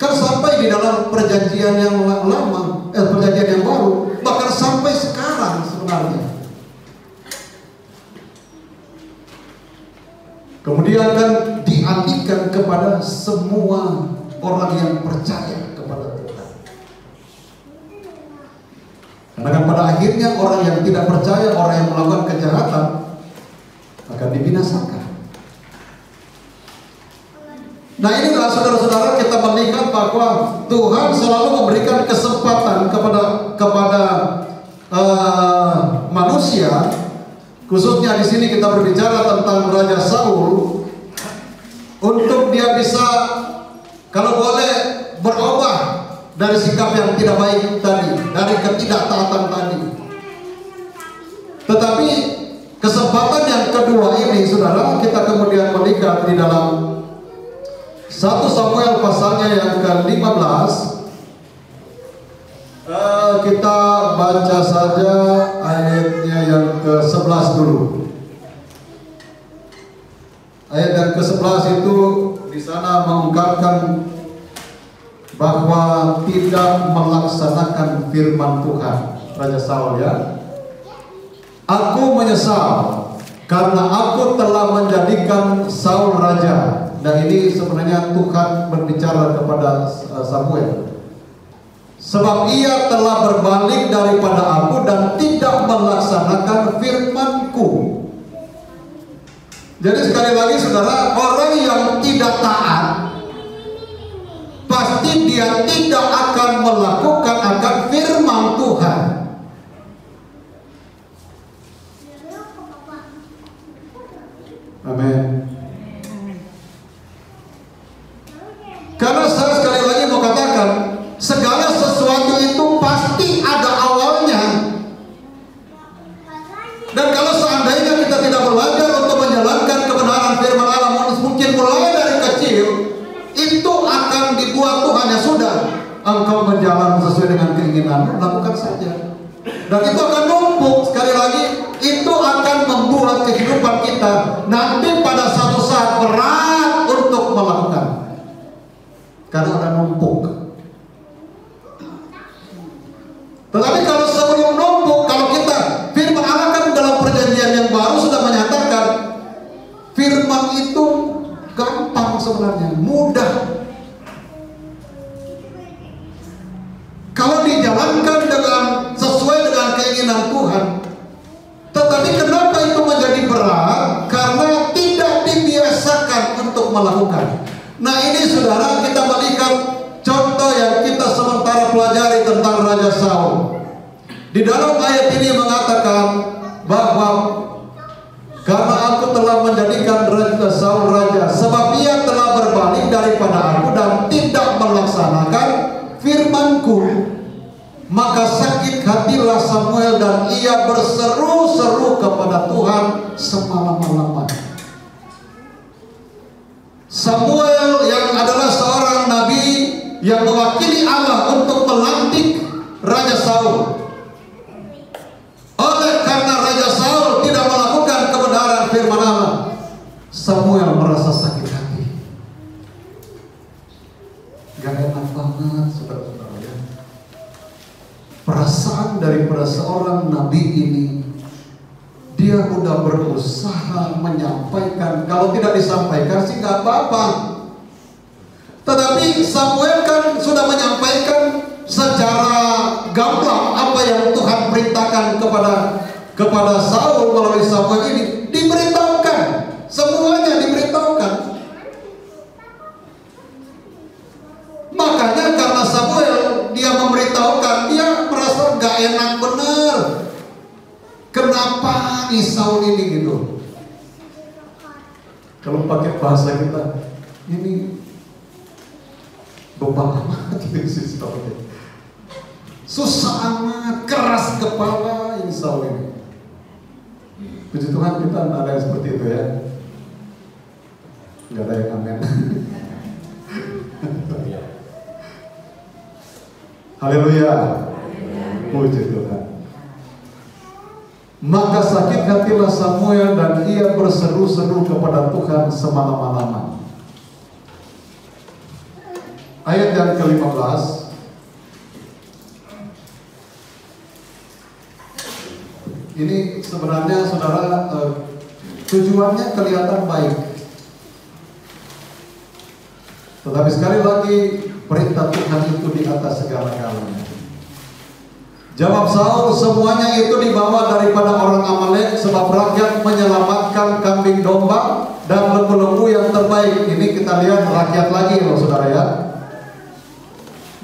Kan sampai di dalam perjanjian yang lama, perjanjian yang baru, bahkan sampai sekarang sebenarnya. Kemudian kan dialihkan kepada semua orang yang percaya kepada Tuhan. Karena kan pada akhirnya orang yang tidak percaya, orang yang melakukan kejahatan akan dibinasakan. Nah inilah saudara-saudara, kita melihat bahwa Tuhan selalu memberikan kesempatan kepada manusia. Khususnya di sini kita berbicara tentang Raja Saul, untuk dia bisa kalau boleh berubah dari sikap yang tidak baik tadi, dari ketidaktaatan tadi. Tetapi kesempatan yang kedua ini saudara, kita kemudian melihat di dalam 1 Samuel pasalnya yang ke-15. Kita baca saja ayatnya yang ke-11 dulu. Ayat yang ke-11 itu di sana mengungkapkan bahwa tidak melaksanakan firman Tuhan. Raja Saul ya. Aku menyesal karena aku telah menjadikan Saul raja. Dan ini sebenarnya Tuhan berbicara kepada Samuel. Sebab ia telah berbalik daripada aku dan tidak melaksanakan firman-Ku. Jadi sekali lagi saudara, orang yang tidak taat pasti dia tidak akan melakukan akan firman Tuhan. Amin. Karena saya sekali lagi mau katakan, segala sesuatu itu pasti ada awalnya. Dan kalau seandainya kita tidak belajar untuk menjalankan kebenaran firman Allah, mungkin mulai dari kecil, sesuai dengan keinginanmu, lakukan saja. Dan itu akan numpuk. Sekali lagi, itu akan membuat kehidupan kita nanti pada satu saat berat untuk melakukan, karena ada numpuk. Tetapi kalau sebelum numpuk, kalau kita, firman Allah kan dalam perjanjian yang baru sudah menyatakan firman itu gampang sebenarnya, mudah. Kalau dijalankan dengan sesuai dengan keinginan Tuhan. Tetapi kenapa itu menjadi berat? Karena tidak dibiasakan untuk melakukan. Nah ini saudara, kita melihat contoh yang kita sementara pelajari tentang Raja Saul. Di dalam ayat ini mengatakan bahwa karena aku telah menjadikan Raja Saul raja, sebab ia telah berbalik daripada aku dan tidak melaksanakan firmanku, maka sakit hatilah Samuel dan ia berseru-seru kepada Tuhan semalam-malaman. Samuel yang adalah seorang nabi yang mewakili Allah untuk melantik Raja Saul. Oleh karena Raja Saul tidak melakukan kebenaran firman Allah, Samuel merasa sakit hati. Gak enak banget saudara-saudara ya. Perasaan daripada seorang nabi ini, dia udah berusaha menyampaikan, kalau tidak disampaikan sih gak apa-apa. Tetapi Samuel kan sudah menyampaikan secara gamblang apa yang Tuhan perintahkan kepada Saul melalui Samuel ini. Diberitahukan, semuanya diberitahukan. Makanya karena Samuel dia memberitahukan, dia merasa gak enak benar. Kenapa nih Saul ini gitu? Kalau pakai bahasa kita, ini beban amat gitu sih Saul. Susah amat, keras kepala ini Saul ini. Puji Tuhan kita ada yang seperti itu ya. Nggak ada yang amin. Haleluya. Puji Tuhan. Maka sakit hatilah Samuel dan ia berseru-seru kepada Tuhan semalam-malaman. Ayat yang ke-15. Ini sebenarnya saudara, tujuannya kelihatan baik. Tetapi sekali lagi perintah Tuhan itu di atas segala-galanya. Jawab Saul, semuanya itu dibawa daripada orang Amalek, sebab rakyat menyelamatkan kambing domba dan lembu-lembu yang terbaik. Ini kita lihat rakyat lagi loh saudara ya.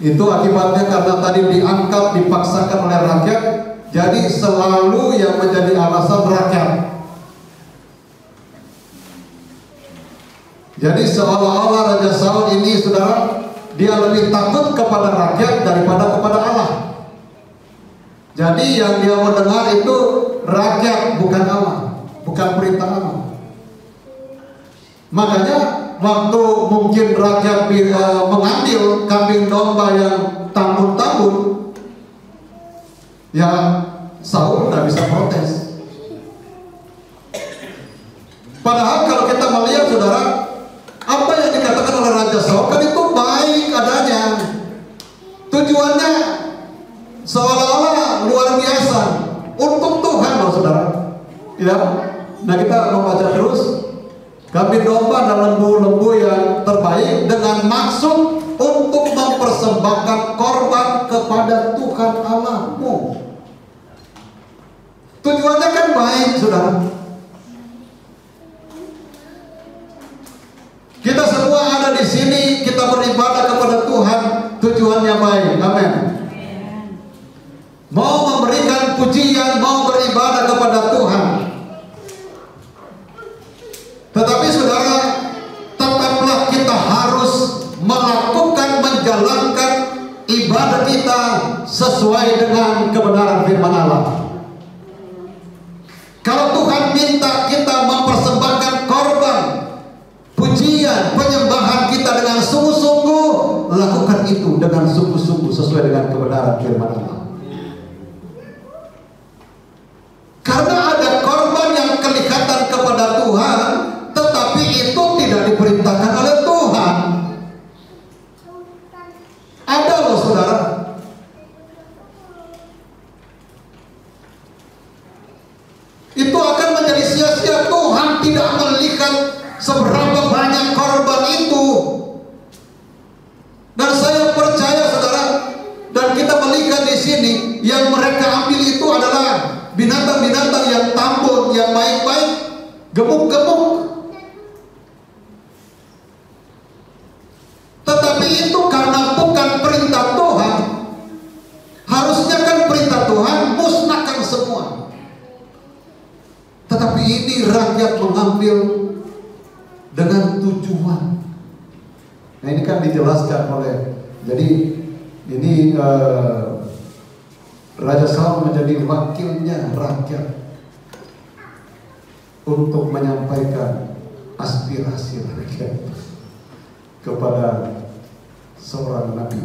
Itu akibatnya karena tadi diangkat, dipaksakan oleh rakyat. Jadi selalu yang menjadi alasan rakyat. Jadi seolah-olah Raja Saul ini saudara, dia lebih takut kepada rakyat daripada kepada Allah. Jadi yang dia mendengar itu rakyat, bukan Allah, bukan perintah Allah. Makanya waktu mungkin rakyat mengambil kambing domba yang tambun-tambun, ya Saul tidak bisa protes. Padahal kalau kita melihat saudara, apa yang dikatakan oleh Raja Saul kan itu baik adanya. Tujuannya seolah-olah luar biasa untuk Tuhan loh saudara. Ya. Nah kita membaca terus, kambing domba dan lembu-lembu yang terbaik dengan maksud untuk mempersembahkan korban kepada Tuhan Allahmu. Tujuannya kan baik saudara. Kita semua ada di sini, kita beribadah kepada Tuhan, tujuannya baik. Amin. Mau memberikan pujian, mau beribadah kepada Tuhan. Tetapi saudara, tetaplah kita harus melakukan, menjalankan ibadah kita sesuai dengan kebenaran firman Allah. Kalau Tuhan minta kita mempersembahkan korban, pujian, penyembahan kita dengan sungguh-sungguh, lakukan itu dengan sungguh-sungguh sesuai dengan kebenaran firman Allah. Karena ada korban yang kelihatan kepada Tuhan, tetapi itu tidak diperintahkan oleh Tuhan. Ada loh saudara. Itu akan menjadi sia-sia. Tuhan tidak melihat seberapa banyak korban itu. Dan saya percaya saudara, dan kita melihat di sini yang mereka ambil itu adalah binatang-binatang yang tambun, yang baik-baik, gemuk-gemuk. Tetapi itu karena bukan perintah Tuhan. Harusnya kan perintah Tuhan musnahkan semua. Tetapi ini rakyat mengambil dengan tujuan. Nah ini kan dijelaskan oleh, jadi ini Raja Saul menjadi wakilnya rakyat untuk menyampaikan aspirasi rakyat kepada seorang nabi.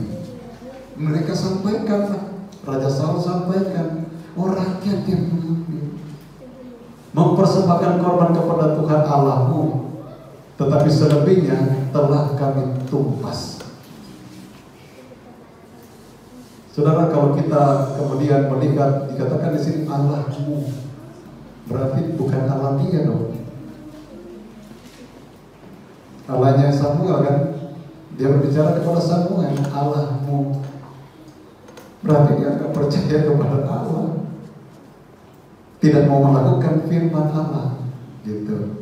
Mereka sampaikan, Raja Saul sampaikan, oh rakyat yang mengambil, mempersembahkan korban kepada Tuhan Allahmu, tetapi selebihnya telah kami tumpas. Saudara, kalau kita kemudian melihat dikatakan di sini Allahmu, berarti bukan Allah dia dong. Allahnya Samuel kan, dia berbicara kepada Samuel, Allahmu. Berarti dia tidak percaya kepada Allah, tidak mau melakukan firman Allah, gitu.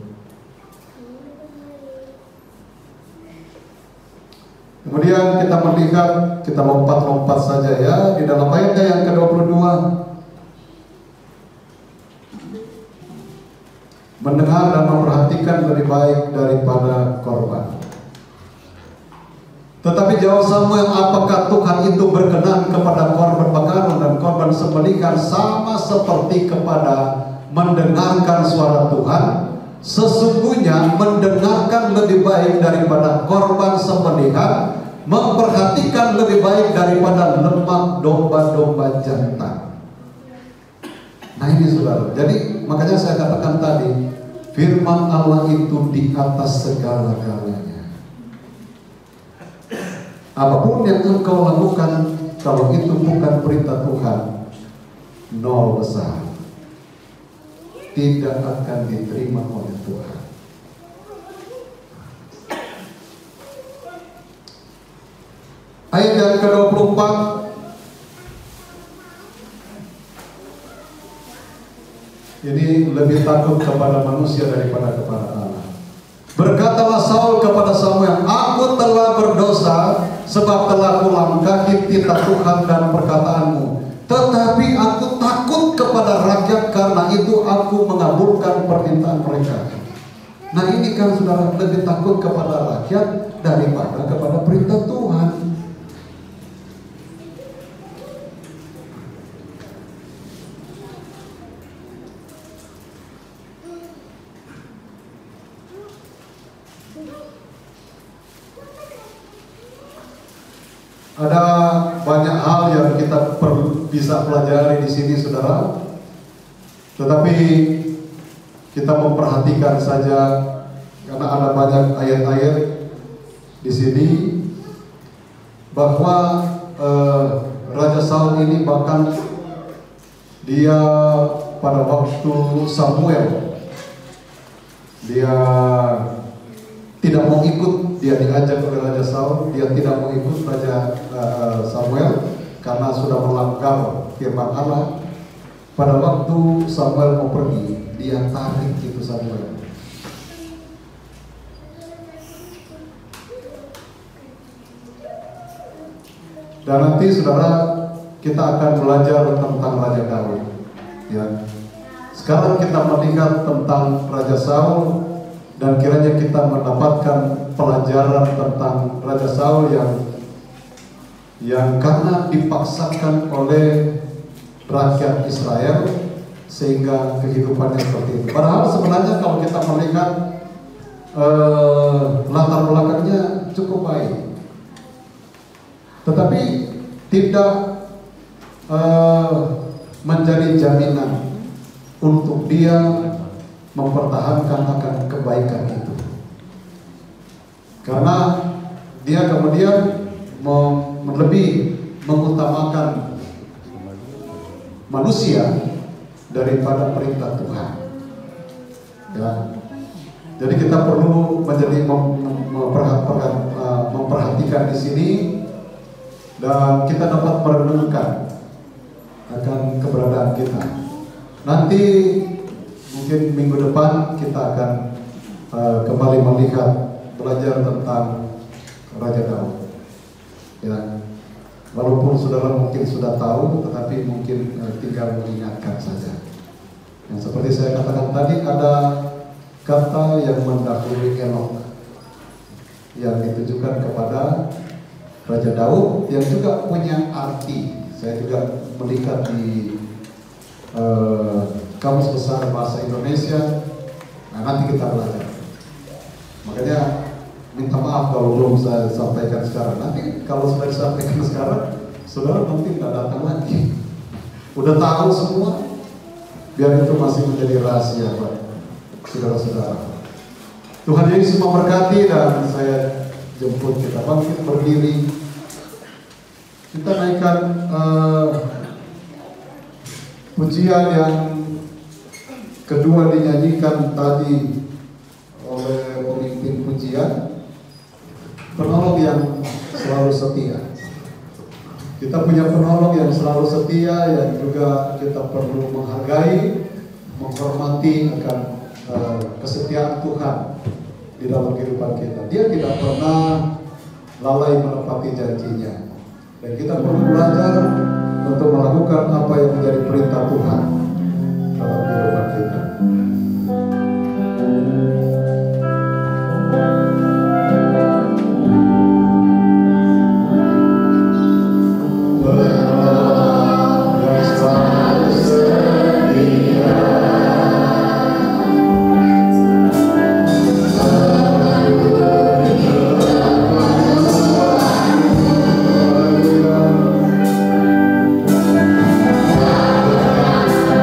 Kemudian kita melihat, kita lompat-lompat saja ya, di dalam ayatnya yang ke-22. Mendengar dan memperhatikan lebih baik daripada korban. Tetapi jawab Samuel, apakah Tuhan itu berkenan kepada korban bakaran dan korban sembelihan sama seperti kepada mendengarkan suara Tuhan? Sesungguhnya mendengarkan lebih baik daripada korban sembelihan, memperhatikan lebih baik daripada lemak domba-domba jantan. Nah ini saudara, jadi makanya saya katakan tadi, firman Allah itu di atas segala-galanya. Apapun yang engkau lakukan, kalau itu bukan perintah Tuhan, nol besar, tidak akan diterima oleh Tuhan. Ayat yang ke-24, ini lebih takut kepada manusia daripada kepada Allah. Berkatalah Saul kepada Samuel, aku telah berdosa sebab telah kulangkahi titah Tuhan dan perkataanmu. Tetapi aku takut kepada rakyat, karena itu aku mengabulkan permintaan mereka. Nah ini kan saudara, lebih takut kepada rakyat daripada kepada perintah Tuhan. Ada banyak hal yang kita bisa pelajari di sini, saudara. Tetapi kita memperhatikan saja, karena ada banyak ayat-ayat di sini bahwa Raja Saul ini bahkan dia pada waktu Samuel dia tidak mau ikut. Dia diajak oleh Raja Saul, dia tidak mau ikut Raja Samuel karena sudah melanggar firman Allah. Pada waktu Samuel mau pergi, dia tarik itu Samuel. Dan nanti saudara, kita akan belajar tentang Raja Daud. Ya. Sekarang kita melihat tentang Raja Saul, dan kiranya kita mendapatkan pelajaran tentang Raja Saul yang karena dipaksakan oleh rakyat Israel sehingga kehidupannya seperti itu. Padahal sebenarnya kalau kita melihat latar belakangnya cukup baik. tetapi tidak menjadi jaminan untuk dia mempertahankan akan kebaikan itu, karena dia kemudian lebih mengutamakan manusia daripada perintah Tuhan. Ya. Jadi kita perlu menjadi memperhatikan di sini, dan kita dapat merenungkan akan keberadaan kita. Nanti mungkin minggu depan kita akan kembali belajar tentang Raja Daud. Ya, walaupun saudara mungkin sudah tahu, tetapi mungkin tinggal mengingatkan saja. Yang seperti saya katakan tadi, ada kata yang mendahului Enok yang ditujukan kepada Raja Daud, yang juga punya arti. Saya juga melihat di Kamus Besar Bahasa Indonesia. Nah, nanti kita belajar. Makanya minta maaf kalau belum saya sampaikan sekarang. Nanti kalau sudah disampaikan sekarang, saudara nanti tidak datang lagi. Udah tahu semua, biar itu masih menjadi rahasia buat saudara-saudara. Tuhan Yesus memberkati, dan saya jemput kita bangkit berdiri. Kita naikkan pujian yang kedua dinyanyikan tadi oleh pemimpin pujian, penolong yang selalu setia. Kita punya penolong yang selalu setia, yang juga kita perlu menghargai, menghormati akan kesetiaan Tuhan di dalam kehidupan kita. Dia tidak pernah lalai menepati janjinya, dan kita perlu belajar untuk melakukan apa yang menjadi perintah Tuhan dalam kehidupan kita. Terima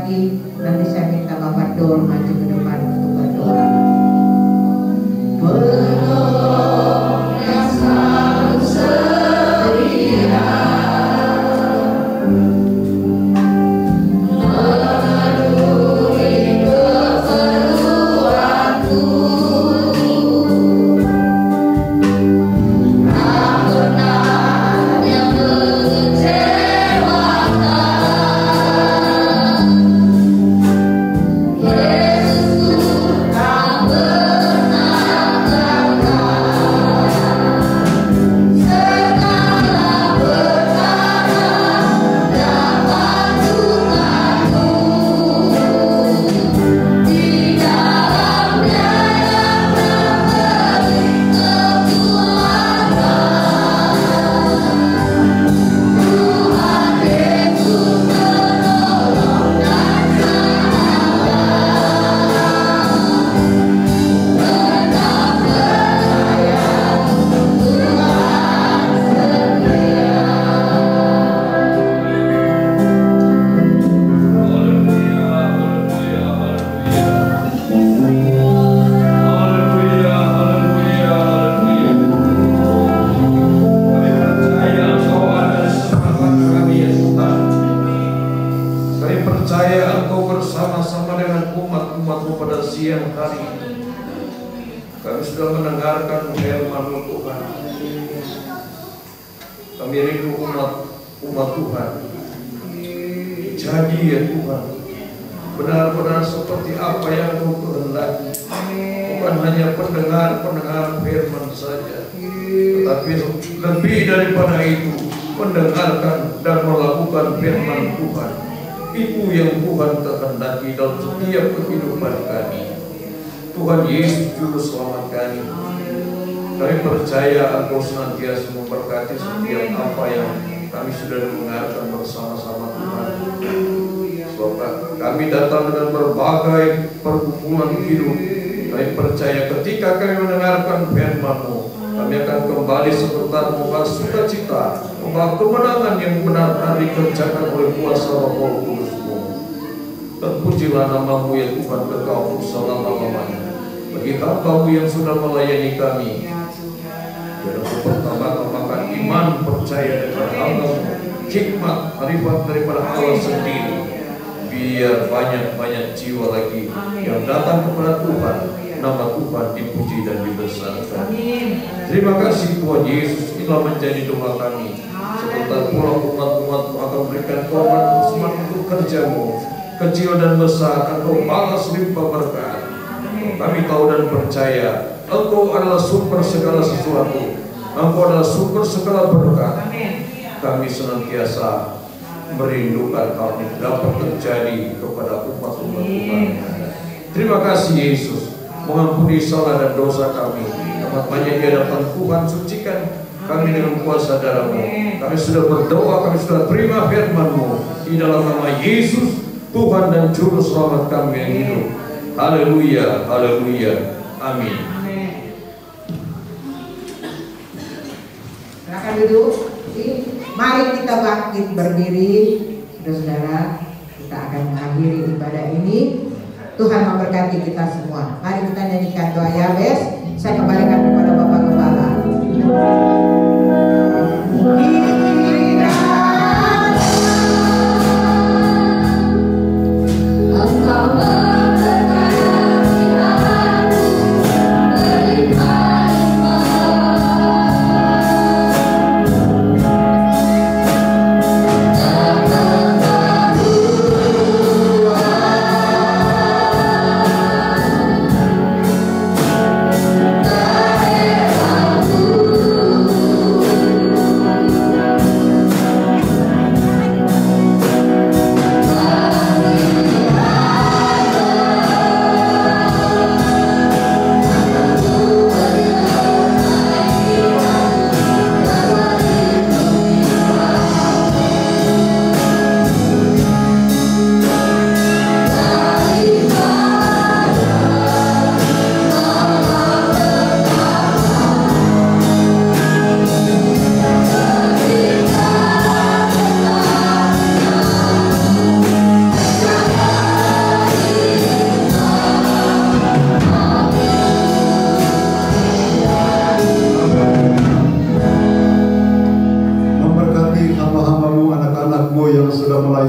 lagi. Nanti saya minta Bapak Dor maju ke depan untuk berdoa. Penolong yang selalu setia, kemenangan yang benar dikerjakan oleh kuasa Roh Kudus-Mu. Terpujilah nama-Mu ya Tuhan kekal selama-lamanya. Bagi hamba-Mu yang sudah melayani kami, biar pertama-tama iman percaya dengan Allah, hikmat arifat daripada Allah sendiri, biar banyak-banyak jiwa lagi yang datang kepada Tuhan. Nama Tuhan dipuji dan dibesarkan. Terima kasih Tuhan Yesus, inilah menjadi doa kami. Sebentar pula umat-umat-Mu akan berikan korban semangat untuk kerja-Mu, kecil dan besar akan Kau balas limpah berkat. Kami tahu dan percaya Engkau adalah sumber segala sesuatu, Engkau adalah sumber segala berkat. Kami senantiasa merindukan hal ini dapat terjadi kepada umat-umat Tuhan. Terima kasih Yesus, mengampuni salah dan dosa kami. Amat banyak di hadapan Tuhan, sucikan kami dengan kuasa darah-Mu. Kami sudah berdoa, kami sudah terima firman-Mu di dalam nama Yesus, Tuhan dan Juru Selamat kami yang hidup. Haleluya, haleluya, amin. Silakan duduk. Mari kita bangkit berdiri, saudara-saudara. Kita akan mengakhiri ibadah ini. Tuhan memberkati kita semua. Mari kita nyanyikan doa Yabes. Saya kembalikan kepada Bapak Gembala. Terima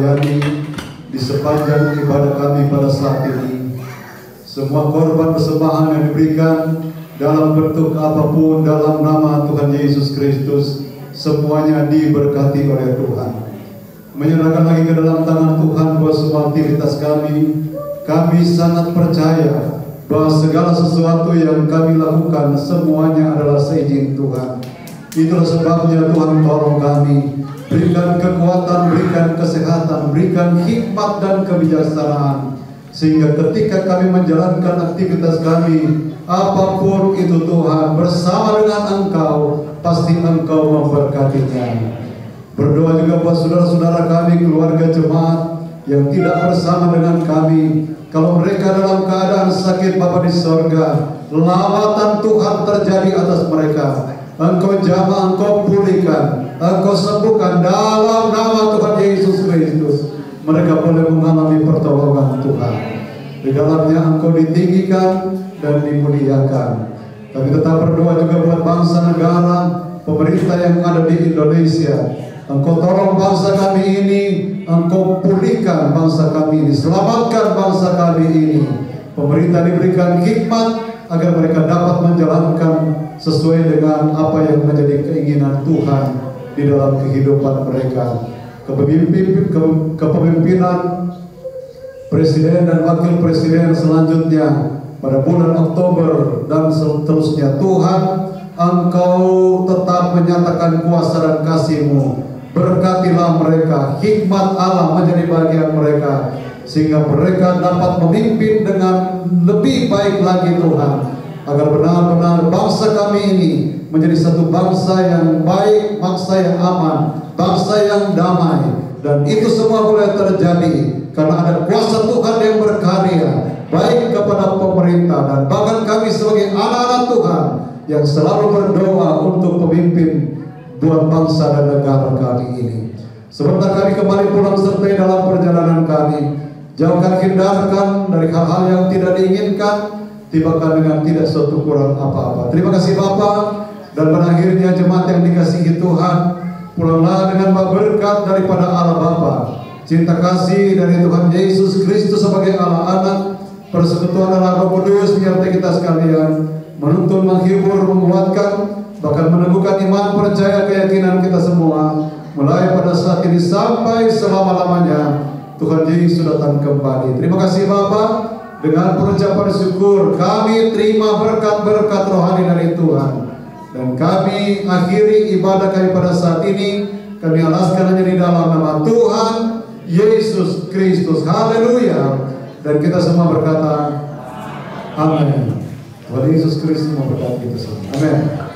melayani di sepanjang ibadah kami pada saat ini. Semua korban persembahan yang diberikan dalam bentuk apapun dalam nama Tuhan Yesus Kristus, semuanya diberkati oleh Tuhan. Menyerahkan lagi ke dalam tangan Tuhan buat semua aktivitas kami. Kami sangat percaya bahwa segala sesuatu yang kami lakukan semuanya adalah seizin Tuhan. Itulah sebabnya Tuhan tolong kami, berikan kekuatan, berikan kesehatan, berikan hikmat dan kebijaksanaan, sehingga ketika kami menjalankan aktivitas kami, apapun itu Tuhan, bersama dengan Engkau, pasti Engkau memberkatinya. Berdoa juga buat saudara-saudara kami, keluarga jemaat yang tidak bersama dengan kami. Kalau mereka dalam keadaan sakit, Bapa di sorga, lawatan Tuhan terjadi atas mereka. Engkau jamah, Engkau pulihkan, Engkau sembuhkan dalam nama Tuhan Yesus Kristus. Mereka boleh mengalami pertolongan Tuhan. Di dalamnya Engkau ditinggikan dan dimuliakan. Kami tetap berdoa juga buat bangsa negara, pemerintah yang ada di Indonesia. Engkau tolong bangsa kami ini, Engkau pulihkan bangsa kami ini, selamatkan bangsa kami ini. Pemerintah diberikan hikmat agar mereka dapat menjalankan sesuai dengan apa yang menjadi keinginan Tuhan di dalam kehidupan mereka. Kepemimpinan Presiden dan Wakil Presiden selanjutnya pada bulan Oktober dan seterusnya, Tuhan, Engkau tetap menyatakan kuasa dan kasih-Mu. Berkatilah mereka, hikmat Allah menjadi bagian mereka, sehingga mereka dapat memimpin dengan lebih baik lagi Tuhan, agar benar-benar bangsa kami ini menjadi satu bangsa yang baik, bangsa yang aman, bangsa yang damai. Dan itu semua boleh terjadi karena ada kuasa Tuhan yang berkarya, baik kepada pemerintah dan bahkan kami sebagai anak-anak Tuhan yang selalu berdoa untuk pemimpin buat bangsa dan negara kami ini. Sebentar kami kembali pulang sertai dalam perjalanan kami, jauhkan, hindarkan dari hal-hal yang tidak diinginkan, tibakan dengan tidak suatu kurang apa-apa. Terima kasih Bapa, dan pada akhirnya jemaat yang dikasihi Tuhan, pulanglah dengan berkat daripada Allah Bapa, cinta kasih dari Tuhan Yesus Kristus sebagai Allah Anak, persekutuan Allah Roh Kudus menyertai kita sekalian, menuntun, menghibur, menguatkan, bahkan meneguhkan iman, percaya, keyakinan kita semua, mulai pada saat ini sampai selama-lamanya. Tuhan Yesus datang kembali. Terima kasih Bapa. Dengan pengucapan syukur kami terima berkat-berkat rohani dari Tuhan, dan kami akhiri ibadah kami pada saat ini. Kami alaskan hanya di dalam nama Tuhan Yesus Kristus. Haleluya. Dan kita semua berkata amin. Tuhan Yesus Kristus memberkati kita semua. Amin.